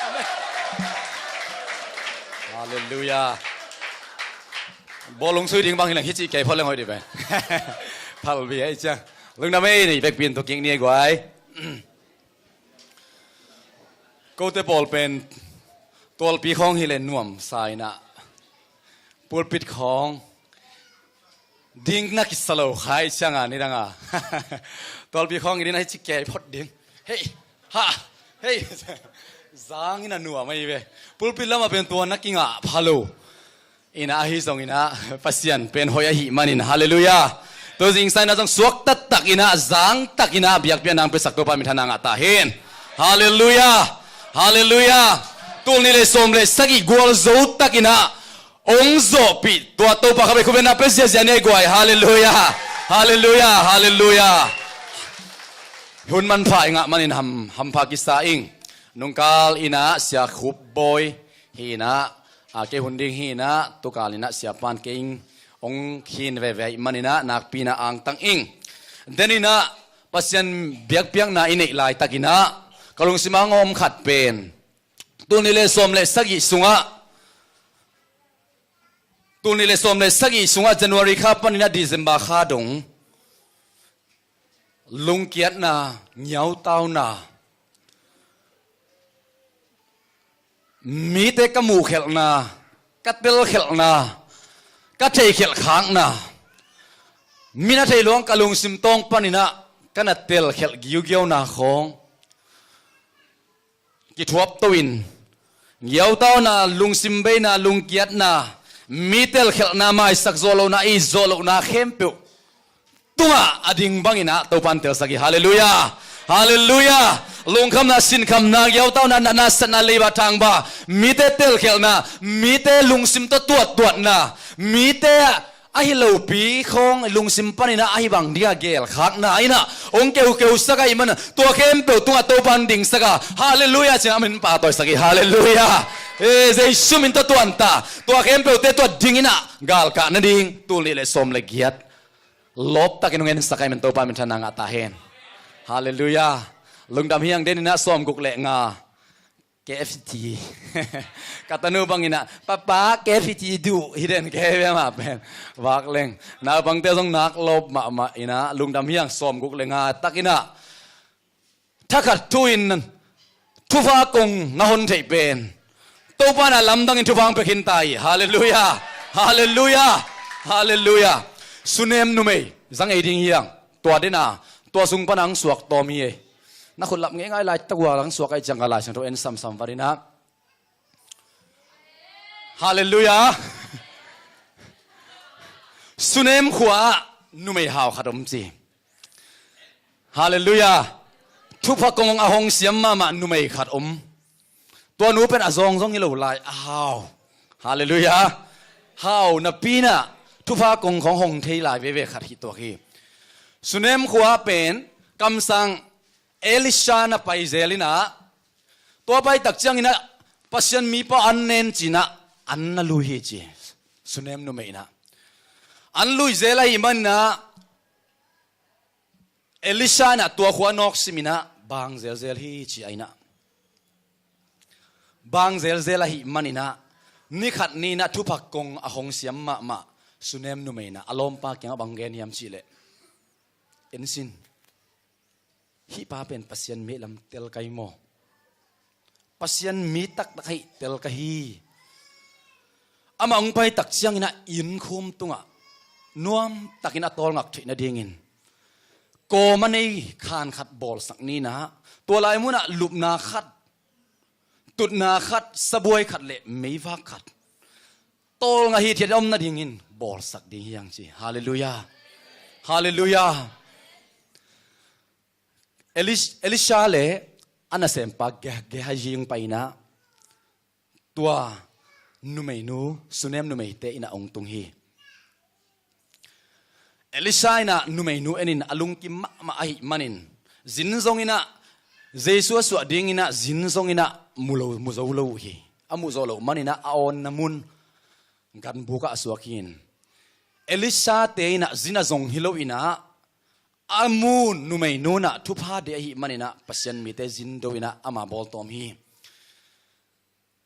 ฮาเลลูยาบอลลงซื้อดิ้งบางทีหลังฮิจิเกย์พอเล่นหอยดีไปพาไปไอ้เจ้าลุงน้ำไม่นี่เบกปีนตัวเก่งนี่กว่าก็เตะบอลเป็นตัวปีของฮิเลนนวมสายนะปูปิดของดิ้งนักสโลขายช่างอ่ะนี่ดังอ่ะตัวปีของอีนี่นะฮิจิเกย์พอดดิ้งเฮ้ยฮะเฮ้ยจางอินะนัวไม่เว้ยปูปิดแล้วมาเป็นตัวนักกิ้งอ่ะพาโลอินะฮิซงอินะปัสยันเป็นหอยหิมันินฮาเลลูยาตัวจริงใส่นะจงสวกตักอินะจางตักอินะเบียกเบียนนางเป็นสักตัวปามิทานางอัตตาเห็นฮาเลลูยาฮาเลลูยาตัวนี้เลยสมเลยสักอีกวอลโซตักอินะองโซปิตัวโตปะเขาไปคุยนะเป็นเสียเสียเนี่ยกว่าฮาเลลูยาฮาเลลูยาฮาเลลูยาหุ่นมันฝ่ายงะมันอินฮัมพากิสตาอิงนุงกาลอินะเสียขุบบอยฮีนะเกหุ่นดิ้งฮีนะตุกาลินะเสียปานเก่งองขีนเวมันอินะนักปีนะอังตังอิงเดนินะปัสยันเบียกเบียงนะอินิลายตักินะกลุงสิมางอมขัดเป็นตัวนี้เลยสมเลยสักอีสุงะตัวนี้เลยสมเลยสักอีสุงะจันวารีข้าปันนะดิเซมบาข้าดงลุงเกียรตินะเหนียวเต้านะมีแต่กมูเขลนากัดเตลเขลนากัดเทเขลค้างนามีนาเทหลวงกะลุงซิมตองปานินะกันเตลเขลกิวเกียวนาของกิทวบตวินเยียวเต้านาลุงซิมเบนาลุงเกียรตินามีเตลเขลนาไม่สักโซโลนาอีโซโลนาเข้มเปียวตัวอดิ่งบังอินะตัวปันเตลสักฮาเลลูยาฮาเลลูยาลุงคำนาสินคำนาเยาวเต้านานาสนาลีบาทางบ่ามีแต่เตลเขลนามีแต่ลุงซิมตัวนามีแต่ไอ้เหล่าปีของลุงซิมปานินะไอ้บังเดียเกลขักนาไอ้น่ะองเกวสักไอ้มันตัวเข้มเปียวตัวปันดิ่งสักฮาเลลูยาเจ้ามันป่าต่อยสักฮาเลลูยาเจสุมินตัวอันตาตัวเข้มเปียวตัวดิ่งน่ะกาลกะนั่นดิ่งตัวเลี้ยสมเล็กยัดลบตะกินเงินสักไอ้มันตัวปันมันชนะงาตาเห็นฮาเลลูยาลุงดำเฮียงเด่นนะซ้อมกุกเละงา KFT กัตนูบังอินะป้า KFT ดูฮิเดนแกเวมาเป็นวักเล่งนาบังเตต้องนักลบมาอินะลุงดำเฮียงซ้อมกุกเละงาตักอินะถ้าขัดทุนทุฟ้ากงนาหนเทเป็นตัวปานะลำดังอินทุฟังไปขินตายฮาเลลูยาฮาเลลูยาฮาเลลูยาสุนเนมนุเมย์สังเอดิงเฮียงตัวเดน่าตัวสุงปนังสวกตัวมีนักขุดหลับง่ายๆลายตะวันหลังสวกไอจังกะลายฉันตัวเอ็นซ้ำๆวารินะฮาเลลูยาสุนเนมขวานุเมย์หาวขัดอมจีฮาเลลูยาทุกพระกงอาหงเสียมมานุเมย์ขัดอมตัวนู้เป็นอาซองนี่เราลายอ้าวฮาเลลูยาฮาวนับปีน่ะทุกพระกงของหงเทลายเวขัดหิตัวขี้สุนเนมขวาเป็นคำสั่งเอลิชานะไปเซลินะตัวไปตักจังอินะปัสยันมีปะอันเนนจีนะอันนั่นลุยจีสุนเนมนุเมนะอันลุยเซลายมันนะเอลิชานะตัวขวานอกสิมินะบางเซลฮีจีไอนะบางเซลฮีมันนะนี่ขัดนี่นะทุพักกงอหงเสียมมาสุนเนมนุเมนะอารมณ์ปากยังบังเกนยามจีเลเอ็นซินฮิปาเป็นปัสยันมีลำเตลไกโมปัสยันมีตักตะไคเตลกะฮีอามาองไปตักเชียงอินะอินคุมตุงะนวมตักอินะตอลงักถินะเดียงินโกมันในคานขัดบอลสักนี้นะตัวลายมุนะลุบนาขัดตุดนาขัดสบวยขัดเละไม่ว่าขัดตอลงะฮีเทียดอมนะเดียงินบอลสักดีอย่างจีฮาเลลูยาฮาเลลูยาเอลิชาเลอันนั้นเสมปากแกให้ยิงไปนะตัวนุเมนูสุนเนมนุเมเตอินะองตุงฮีเอลิชาอินะนุเมนูเอ็นินอลุงกิมมาไอมันินจินซงอินะเจสัวสวดดิ้งอินะจินซงอินะมุโซโลฮีอามุโซโลมันอินะอาอนนามุนกันบุกะสวกินเอลิชาเตอินะจินซงฮิโลอินะอามูนนุเมนูนะทุพาเดียหิมันอินะปัสยันมีเตจินโดอินะอามาบอลตอมฮี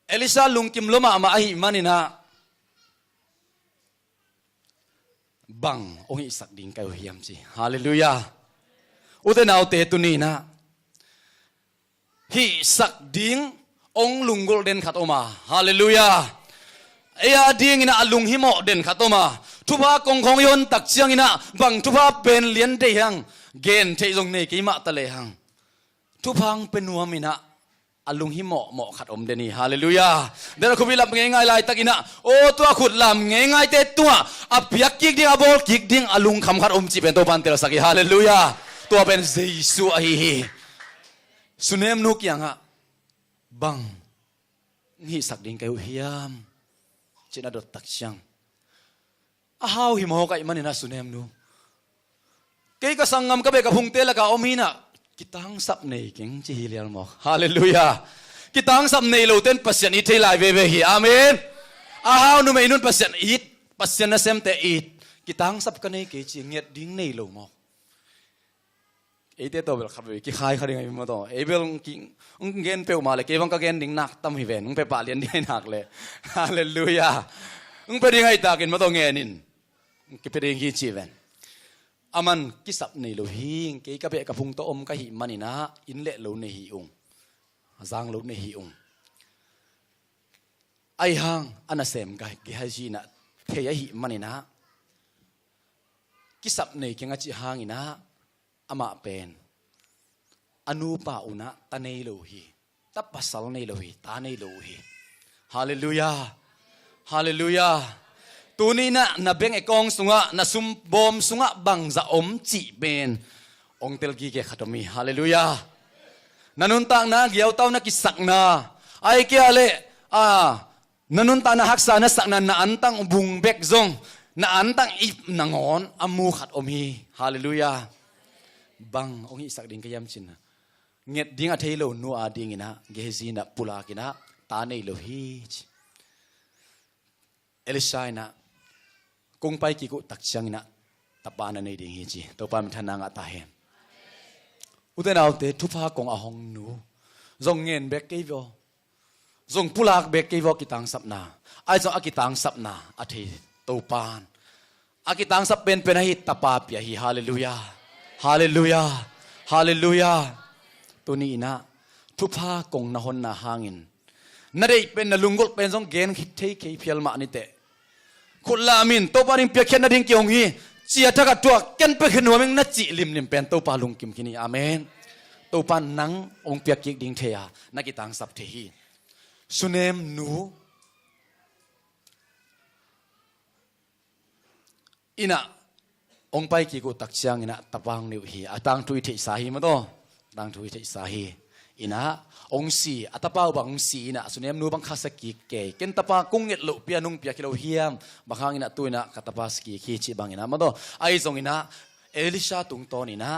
เอลิซาลุงกิมลมามาอหิมันินะบังองค์อิสักดิ่งไกวเฮียมจีฮาเลลูยาอุตนาวเตตุนีนะฮิสักดิ่งองลุงกลเดนขัดออกมาฮาเลลูยาเอียดิ่งอินะลุงหิโมเดนขัดออกมาทุพากงของยนตักเชียงอินะบังทุพาเป็นเลียนเดียงเกณฑ์เทจงเนกิมาตะเลหังทุพังเป็นนัวมินะอลุงหิโมขัดอมเดนีฮาเลลูยาเดี๋ยวเราคุยลับง่ายๆลายตักอินะโอ้ตัวขุดลำง่ายๆเตตัวอับยักกิกดิ้งอับบอลกิกดิ้งอลุงคำขัดอมจีเป็นตัวพันเตลสักฮาเลลูยาตัวเป็นเซซูอะฮีสุเนมนุกยังฮะบังนี่สักดิ่งเกวเฮียมจินาดตักเชียงอ้าวหิโมกไอมันนี่นะสุเนมนุเกยก็สังงามก็เบกพุงเตละกะอมีนะกิตังสับเนยเก่งจีฮิเลียลมอกฮาเลลูยากิตังสับเนยโลเต้นปัสยันอิทเทลายเวเวฮีอาเมนอ้าวนุเมนุนปัสยันอิทปัสยันนะเซมเตอิทกิตังสับกันเนยเกจิเงียดดิ้งเนยโลมอกเอเตตัวเบลขับไปกี่ขายเขาได้ไงมาต่อเอเบลกิ้งเกนเปลมาเลยเกบังก็เกนดิ้งหนักตั้มหิเวนไปป่าเลียนได้หนักเลยฮาเลลูยาไปดิ้งไงตากินมาต่อเงินินกิไปดิ้งฮีจีเวนอามันกิสับในโลหิงเกยกับเบกับพุงโตอมก็หิมันนี่นะอินเละโลในหิองจางโลในหิองไอหังอันนั้นเสมกันเกยให้จีนะเทียหิมันนี่นะกิสับในเกงอาจิหังนี่นะอามาเป็นอนุปาอุนะตาในโลหิตับปัสสาวในโลหิตาในโลหิฮาเลลูยาฮาเลลูยาตัวนี้นะเบงเอกองสุงะนะซุมบอมสุงะบังจะอมจีเบนองเตลกีเกขัดมีฮาเลลูยานันุนตังนะเกี่ยวเต้านะกิสักนาไอเกียเลนันุนตังนะฮักษานะสักนะอันตังบุงเบกซงนะอันตังอิบนางอนอามูขัดอมีฮาเลลูยาบังองอิสักดิ่งกยามชินเงียดดิ่งอัฐิโลนัวดิ่งนะเกจีนะปุลากินะตาในโลหิเอลิชายนะกงไปกิกุตักเชียงนะตบานในดิ่งฮีจีตัวปามิทนางอัตาเฮมอุตนาวเตทุพากงอาหงนูจงเงินเบกเกยโวจงปุลากเบกเกยโวกิตังสับนาไอจงอากิตังสับนาอัฐิตัวปานอากิตังสับเป็นให้ตปาเปียฮีฮาเลลูยาฮาเลลูยาฮาเลลูยาตัวนี้นะทุพากงนะฮอนนะหางินนั่นได้เป็นนลุงกลเป็นจงเกณฑ์คิดเทคเพียลมานิเตคุณลามินตัวปาริมเปียเขียนนั่นดิ่งเกี่ยงฮีเจียทักตัวเกันไปขึ้นหัวมึงนัดจิลิมเป็นตัวปาลุงกิมกินีอาเมนตัวปานังองเปียกิกดิ่งเทียนักกิตังสับเทีสุเนมนูอินะองไปกิกุตักเชียงอินะตะปังนิวฮีอาตังทุยเทสาฮีมาโตตังทุยเทสาฮีอินะองสีอัตปาบังสีนะสุเนมนูบังคัสกิเกยเกนตปากุ้งเอ็ดลุเปียนุงเปียกิโลเฮียมบังคังอินะตุยนะกัตปาสกีขีชิบังอินะมาโตไอซงอินะเอลิชาตุงโตนี่นะ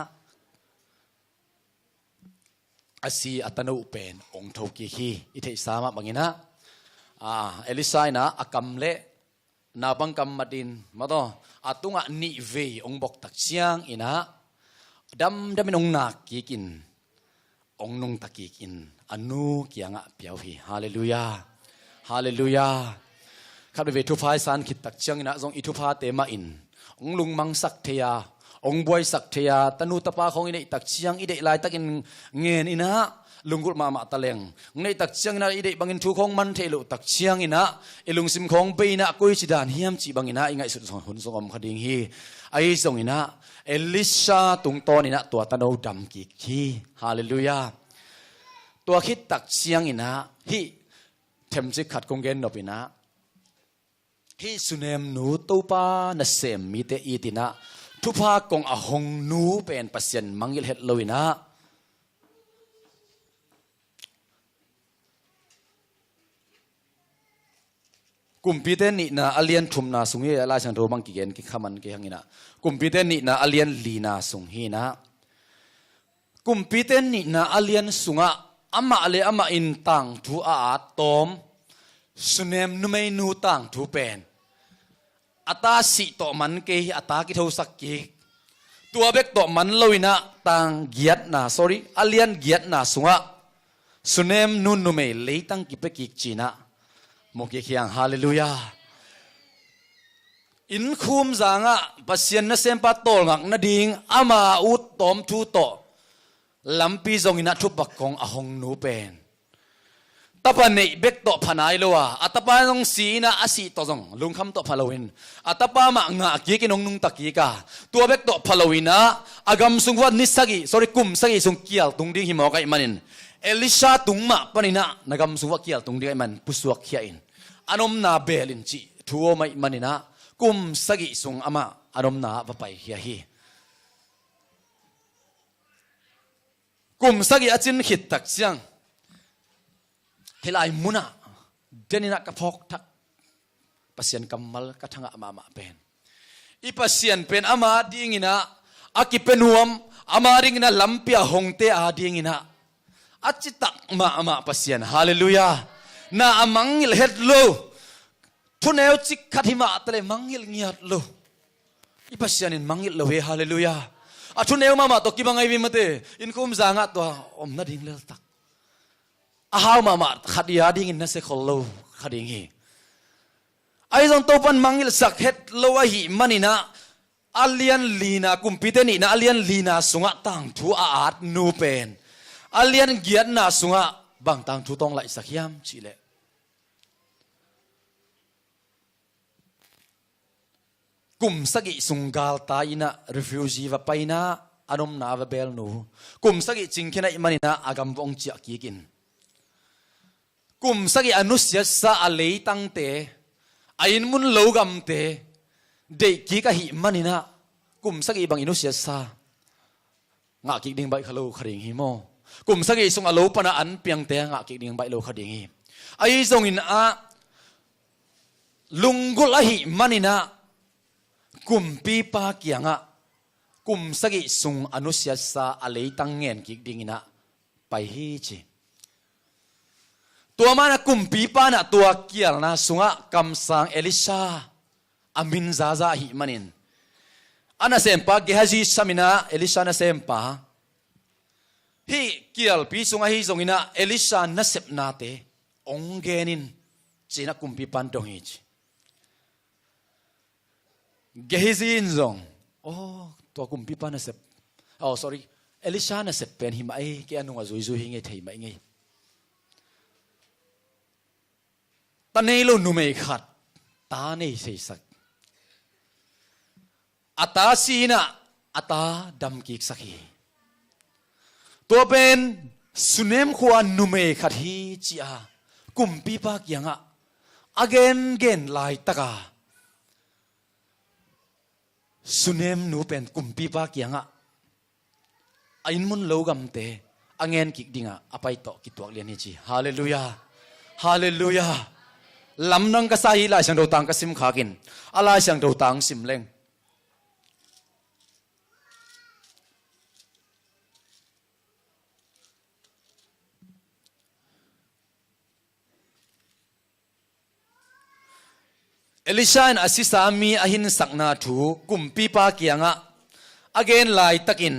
อาศีอัตโนเป็นองทกิขีอิเทสามาบังอินะเอลิชาอินะอากำเละนาบังกำมาดินมาโตอาตุงะนิเวองบอกตักเชียงอินะดำเป็นองนักกิกินองนงตะกีกินอนุกียงะเปียวฮีฮาเลลูยาฮาเลลูยาข้าพเจ้าทุพายสานคิดตักเชียงนะทรงอิทุพาเตมาอินองลุงมังสักเทียองบวยสักเทียตนุตปาของอินตักเชียงอิเดลายตักอินเงินอินะลุงกุลมาตะเลงในตักเชียงนะอิเดบังอินทุของมันเทลุตักเชียงอินะอิลุงซิมของเบนะกุยจิดานเฮียมจีบังอินะอิงไงสุดหุ่นทรงอมคดิงฮีไอทรงอินะเอลิชาตุงโตนี่นะตัวตะโนดำกิคีฮาเลลูยาตัวคิดตักเชียงอินะฮีเทมจิขัดกงเกนนบินะฮีสุเนมนูตูปานะเซมมีเตอีตินะทุพากงอหงนูเป็นปัสยันมังยิลเฮตโลวินะกุมพีเตนี่นะอเลียนทุมนาสุงฮีลายสังโรบังกิเกนกิขมันกิหังอินะกุมพีเตนี่นะอเลียนลีนาสุงฮีนะกุมพีเตนี่นะอเลียนสุงะอามาเลอามาอินตังทูอาตอมสุเนมนุไม่นูตังทูเป็นอัตาสิโตมันเกยอัตากิเทวสักกีตัวเบกโตมันลอยนะตังเกียดนะ sorry อเลียนเกียดนะสุงะ สุเนมนุนนุเมเลยตั้งกิเปกิกจีนะโมกิเคียงฮาเลลูยาอินคุมจางะปัสยันนะเซมปัตโตงักนาดิงอามาอุตตอมทูโตลำปีจงอินะทุบปักกงอหงนูเป็นตะปนเนเบกโตพนายลัวอัตปานงสีนะอาศิโตจงลุงคำโตพลวินอัตปามะงะกีกินงนุงตะกีกาตัวเบกโตพลวินะอากำสุงวัดนิสกิกุมสกิสุงเกียลตุงดิ้งหิมอกไอมันินเอลิชาตุงมะปนินะนากำสุงวัดเกียลตุงดิ้งไอมันปุสวกเขียอินอนมนาเบลินจิทัวไม่มันินะกุมสกิสุงอามาอนมนาบไปเฮียฮีกุมสกิอาจินขิดตักเสียงเฮลายมุนะเดนินักกระพกทักปัสยันกำมัลกระทั่งอามาเป็นอีปัสยันเป็นอามาดิ้งินะอากิเป็นหัวมอามาดิ้งินะลำเปียหงเตอาดิ้งินะอาจิตักมาปัสยันฮาเลลูยาน่ามังอิลเฮดโลทุนเอวจิกขัดหิมะตะเลมังอิลเงียดโลอีปัสยันินมังอิลโลเฮฮาเลลูยาอาทุนเอวมาตกิบังไอวิมเตอินคุมจางะตัวอมนาดิ้งเลตักอาหาวมาขัดยาดิ้งอินนั่นเสกโลขัดดิ้งฮีไอ้จงตัวปันมังอิลสักเฮ็ดโลวะหิมันนี่นะอาเลียนลีนากุมพิเตนี่นะอาเลียนลีนาสุงะตังทูอาดนูเป็นอาเลียนเกียรนาสุงะบางตังทูตองไหลสักยามชิเลกุมสกิสุงกาลตาอินะรีฟิวจีวะไปนะอนมนาวะเบลนูกุมสกิจิงคินะอิมันนี่นะอากำวงเจียกีกินกุมสกิอนุสยสะอเลตังเตอินมุนโลกัมเตเด็กกีกะหิมันนี่นะกุมสกิบังอินุสยสะงะกิดิงใบขลุขริงหิโมกุมสกิสุงอโลปนะอันเปียงเตงะกิดิงใบโลขริงหิไอจงอินอะลุงกุลหิมันนี่นะกุมปีปาเกียงะกุมสกิสุงอนุสยสะอเลตังเงินกิดิงนะไปฮีจีตัวมันกุมปีปานะตัวเกียลนะสุงะกำสังเอลิชาอามินซาซาหิมันินอันนั้นเซมปาเกฮจีสามินะเอลิชานะเซมปาฮีเกียลปีสุงะฮีจงอินะเอลิชานะเซปนาเตองเกนินจีนักกุมปีปันตรงฮีจีเกฮจีนจงโอ้ตัวกุมปีปานะเซปsorry เอลิชานะเซปเป็นหิมะเอเกอนุงะจุยหิงเอเทหิมะเงตอนนี้เราหนุ่มขัดตาในเสสักอัตาสีนะอัตาดำกิกสักฮีตัวเป็นสุเนมขวานหนุ่มขัดฮีจีอากุมปีปากยังอ่ะ again ลายตะกาสุเนมหนูเป็นกุมปีปากยังอ่ะอินมุนโลกัมเตagainกิกดิงอ่ะอภัยต่อกิตัวเลียนนี่จีฮาเลลูยาฮาเลลูยาลำนังกษัยลายเสียงดาวตังกสิมขากินอะไรเสียงดาวตังสิมเล่งเอลิชาอันสิสามีอหินสักนาถูกุมปีปาเกียงะagain ลายตะกิน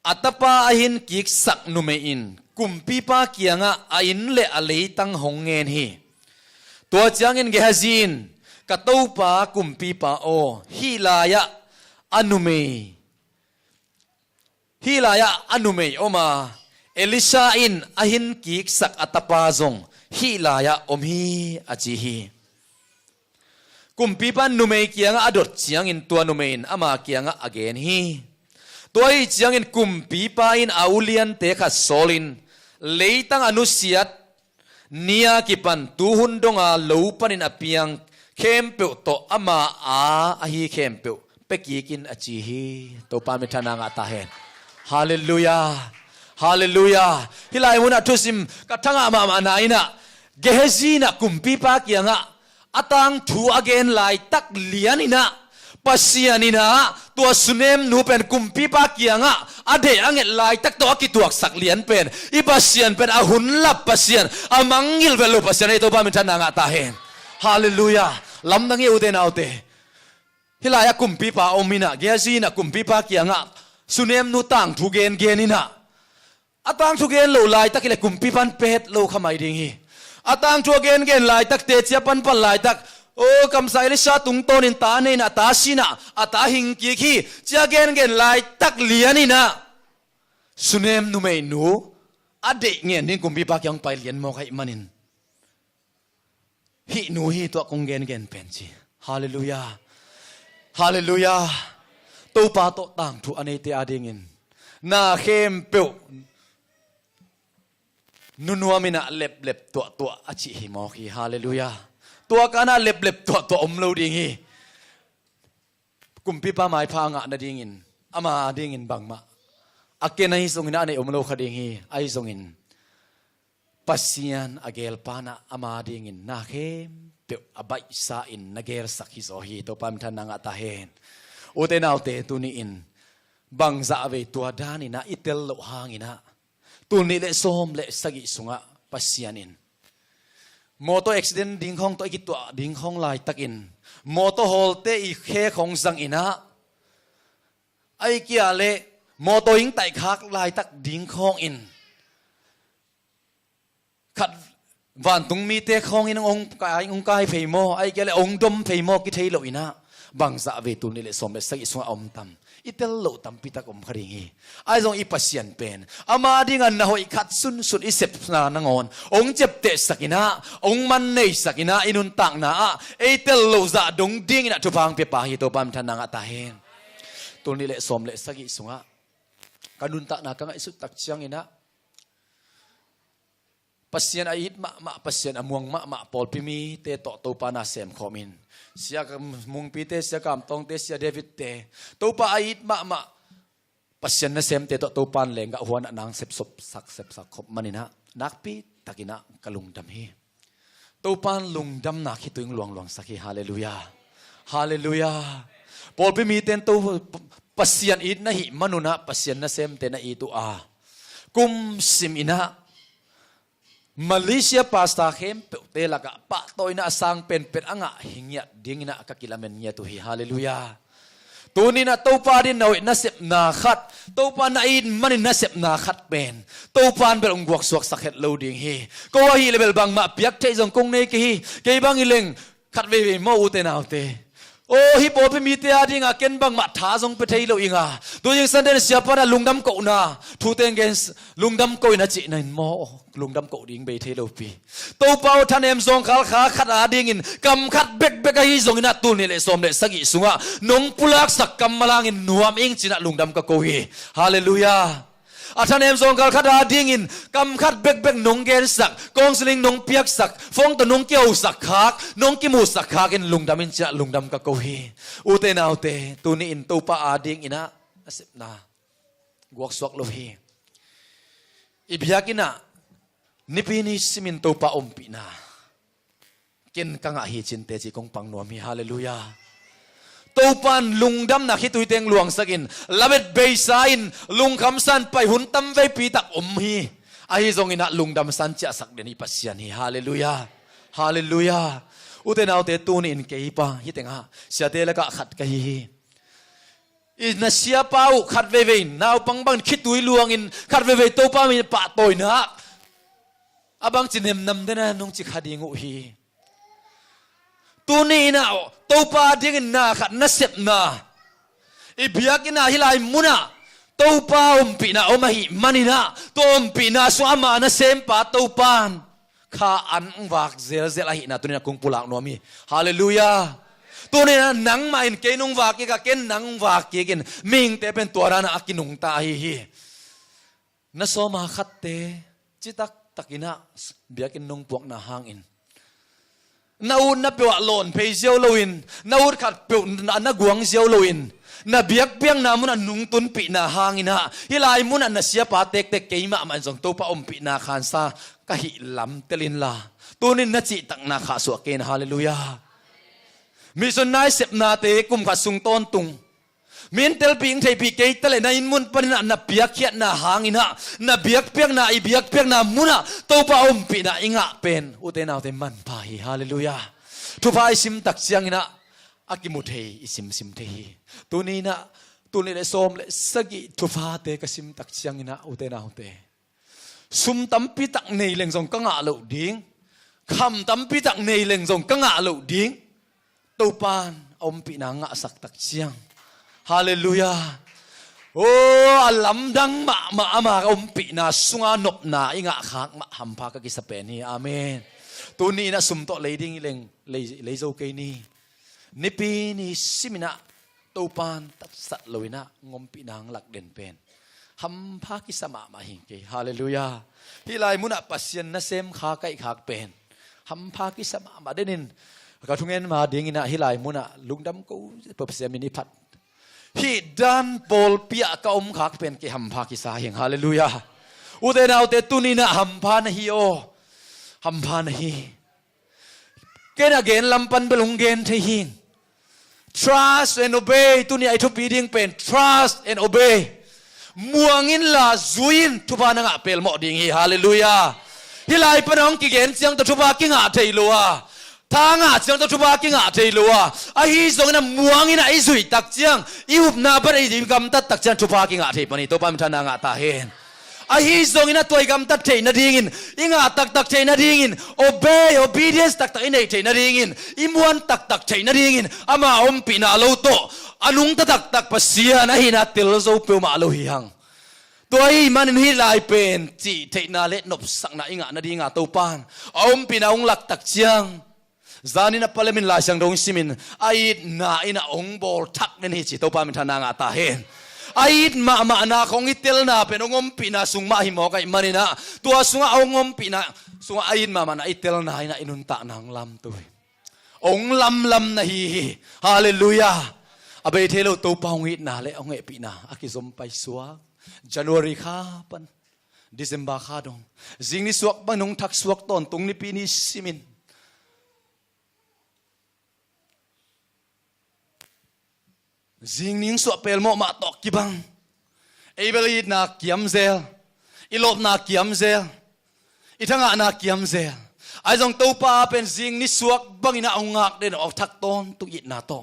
อัตปาอหินกิกสักนุเมอินกุมปีปาเกียงะอินเลอเลตังหงเงินฮีตัวจางเงินเกฮจีนกะตูปากุมปีปาโอฮีลายะอนุเมโอมาเอลิชาอินอหินกิกสักอัตปาจงฮีลายะอมฮีอจีฮีกุมปีปันนุเมเกียงอดดจางเงินตัวนุเมนอามาเกียงอเกนฮีตัวอีจางเงินกุมปีปาอินอาอุเลียนเตขัดโซลินเลตังอนุเสียดเนียกิปันตูหุนดงอาลูปันินอเปียงเข้มเปียวโตอามาอาฮีเข้มเปียวเป็กยิกินอจีฮีตัวปามิทานางาตาเฮนฮาเลลูยาฮาเลลูยาฮิลายมุนาทุสิมกัทั้งอามานาอินะเกฮซีนะกุมปีปาเกียงะอตังทูอเกนไลตักเลียนินะปัสยานินะตัวสุเนมนูเป็นกุมปีปาเกียงะอเดอังเอลายตักตัวกิตัวสักเลียนเป็นอีปัสยันเป็นอาหุนลับปัสยันอามังกิลเวลุปัสยันไอตัวบ้ามิทานางาตาเฮนฮาเลลูยาลำดังเออุเดนเอาเตฮิลายกุมปีปาอมินะเกซีนะกุมปีปาเกียงะสุเนมนูตังทูเกนนินะ atang thu gen lo lai tak le kumpi pan pet lo khamai ding hi atang thu gen lai tak te chia pan pan lai tak o kam sai le sha tung ton in ta nei na ta sina ata hing ki khi chia gen lai tak liani na sunem nu mei nu ade ngen ning kumpi pa kyang pai lian mo khai manin hi nu hi to kong gen pen chi hallelujah hallelujah to pa to tang thu anei te ading in na khem pe nunuamina lep to achi hi mo khi hallelujah tua kana lep to omlo ding hi kumpi pa mai pha nga na ding in ama ding in bangma akena hi songina nei omlo khading hi ai songin pasian agel pana ama ding in na khem pe abai sa in nagel sakhi zo hi to pam than nga ta hen ute naute tu ni in bang za ve tua dani na itel lo hangina tu ni le som le sagi sunga pasian in moto accident ding khong to ikitwa ding khong lai takin moto holte I khe khong sang ina ai kia le moto ing tai khak lai tak ding khong in khat van tung mi te khong in ong kai phei mo ai kia le ong dom phei mo ki thei lo ina bang za ve tu ni le som le sagi sunga om tam itel lo tam pitak om khring hi ai zong I pasian pen ama ding an na hoi khat sun isep na nangon ong chep te sakina ong man nei sakina inun tak na etel lo za dong ding na thupang pe pa hi to pam than nga ta hen tu ni le som le sagi sunga kanun tak na ka ngai su tak chiang ina pasian ait ma pasian amuang ma pol pimi te to pa na sem khomin sia mung pi te sia kam tong te sia David te to pa ait ma pasian na sem te to pan lenga huan nang sep sak khop manina nakpi takina kalung dam hi to pan lung dam na khi tuing luang sakhi hallelujah hallelujah pol pimi ten to pasian it na hi manuna pasian na sem te na I tu a kum sim ina Malaysia pasta khem te laka pa toina sang pen anga hingya dingina ka kilamen nya tu hi hallelujah tunina topa din nawi na sep na khat topa na in manin na sep na khat pen topan bel ongwak suak sakhet loading hi ko hi level bang ma piak thei jong kong nei ki hi ke bang ileng khat ve mo u te naw te o hi po pe mi te adinga ken bang ma tha jong pe thei lo inga tu jing san den sia pa na lungdam ko na thu ten gen lungdam ko na chi na mo lungdam ko ding be thei lo pi to pau than em zong khal kha khat ading in kam khat bek hi zong ina tu ni le som le sagi sunga nong pulak sak kam malang in nuam ing china lungdam ka ko hi hallelujah athan em zong kal khada ding in kam khat bek nong gen sak kong sling nong piak sak phong to nong kiau sak khak nong ki mu sak khak in lungdam in cha lungdam ka ko hi ute naute tu ni in to pa ading ina asep na guak swak lo hi ibiyakina nipini simin to pa ompi na ken kanga hi chinte chi kong pang nom hi hallelujah topan lungdam na khitui teng luang sakin labet beisain lungkham san pai hun tam ve pi tak hi ahi zong ina lungdam san cha sak deni pasian hi hallelujah hallelujah uten autte tun in keipa hitenga siate laka khat ka hi na sia pau khat ve naw pangbang khitui luang in khat ve topa mi pa toina abang chinem nam dena nong chi khadingu hi tu ni na topa ding na khat na sep na ibiakina hilai muna topa umpi na omahi manina to umpi na suama na sempa topan kha an wak zel hi na tunina kung pulak no mi hallelujah tunina nang ma in kenung wak ka ken nang wak ken ming te pen tora na akinung ta hi na soma khatte chitak takina biakin nong puak na hangin naud na pewa lon pei ziau loin naud khat pe na guang ziau loin na biak piang na mun nung tun pi na hangina hilai mun na sia pa tek keima man jong to pa om pi na khan sa ka hi lam telin la tunin na chi tak na kha su ken hallelujah mission nai sep na te kum kha sung ton tung min tel ping thei pi ke tele na in mun pan na piak khiat na hangina na biak piak na I biak piak na muna to pa om pi na inga pen uten autte man pa hi hallelujah tu pai sim tak chiang ina akimuthei isim sim thei tunina tunile som le sagi tu fa te ka sim tak chiang ina uten autte ซุ่มตั้มปีตักในเล่งส่งกังอาลูดิ้งคำตั้มปีตักในเล่งส่งกังอาลูดิ้งตัวปานอมปีนางะสักตักเชียงฮาเลลูยาโอ้อลัมดังมาอมปีนาสุงานบนาอิงะขากมาหัมพากกิสเปนีอาเมนตัวนี้นะสุ่มโตเลยดิ้งเล่งเลยโจเกนี่นิปีนี่สิมินะตัวปานตัดสัตลอยนะงมปีนางหลักเด่นเป็นหัมพากิสมาหิงเกฮาเลลูยาฮิไลมุนะปัสยันนะเซมขาไก่ขากเป็นหัมพากิสมาเดนินกระทุงเงินมาดิ้งนะฮิไลมุนะลุงดำกูเปิดเสียมินิพัดฮิดันบอลเปียกอมขากเป็นเกหัมพากิสาหิงฮาเลลูยาอุเตนาอุเตตุนีนะหัมพานะฮิโอหัมพานะฮิเกณฑ์เกณฑ์ลำปันเปลุงเกณฑ์เทหิง trust and obey ตุนีไอทุบปีดิ้งเป็น trust and obey มัวงินลาจุยนทุบานังเปลหมดดิ้งฮีฮาเลลูยาฮิไลปนองกิเกณฑ์เสียงตะทุบากิงอาเทลัวทางอาเสียงตะทุบากิงอาเทลัวไอฮีส่งนั้นมัวงินไอจุยตักเสียงอิวบนาบะไอดิมกำตัดตักเสียงทุบากิงอาเทปนี่ตัวปามทานางาตาเฮนไอฮีส่งนั้นตัวกำตัดเทนดิ้งอิงอาตักเทนดิ้ง obey obedience ตักอินเอเทนดิ้งอิมวนตักเทนดิ้งอามาอมปีนาโลโตอลุงตักปัสเซียนะฮินาติลโซเปมาโลฮิฮังตัวไอ้มันนี่ลายเป็นจีเทนาเล็ดนบสักนาอิงานาดีงาตัวปานอมปีนาองหลักตักเชียงจานินาพลมินลายสังดงซิมินไอ้นาอินาองบอลทักนั่นฮิจิตัวปานมันทานางาตาเฮนไอ้มานาของอิตเตลนาเป็นองมปีนาสุงมาหิมอกไอ้มันนะตัวสุงองมปีนาสุงไอ้มานาอิตเตลนาอินุนตะนางลำตัวองลำนะฮีฮาเลลูยาอเบเทโลตัวปองอิตนาเลองเอปีนาอากิซมไปสวกJanuari kha pan December kha dong jing ni suak banong thak suak ton tung ni pi ni simin jing ning suak pel mo ma tok ki bang ebeli na kiam zel ilop na kiam zel ithanga na kiam zel ai jong to pa pen jing ni suak bangina ongak den ok thak ton tu it na to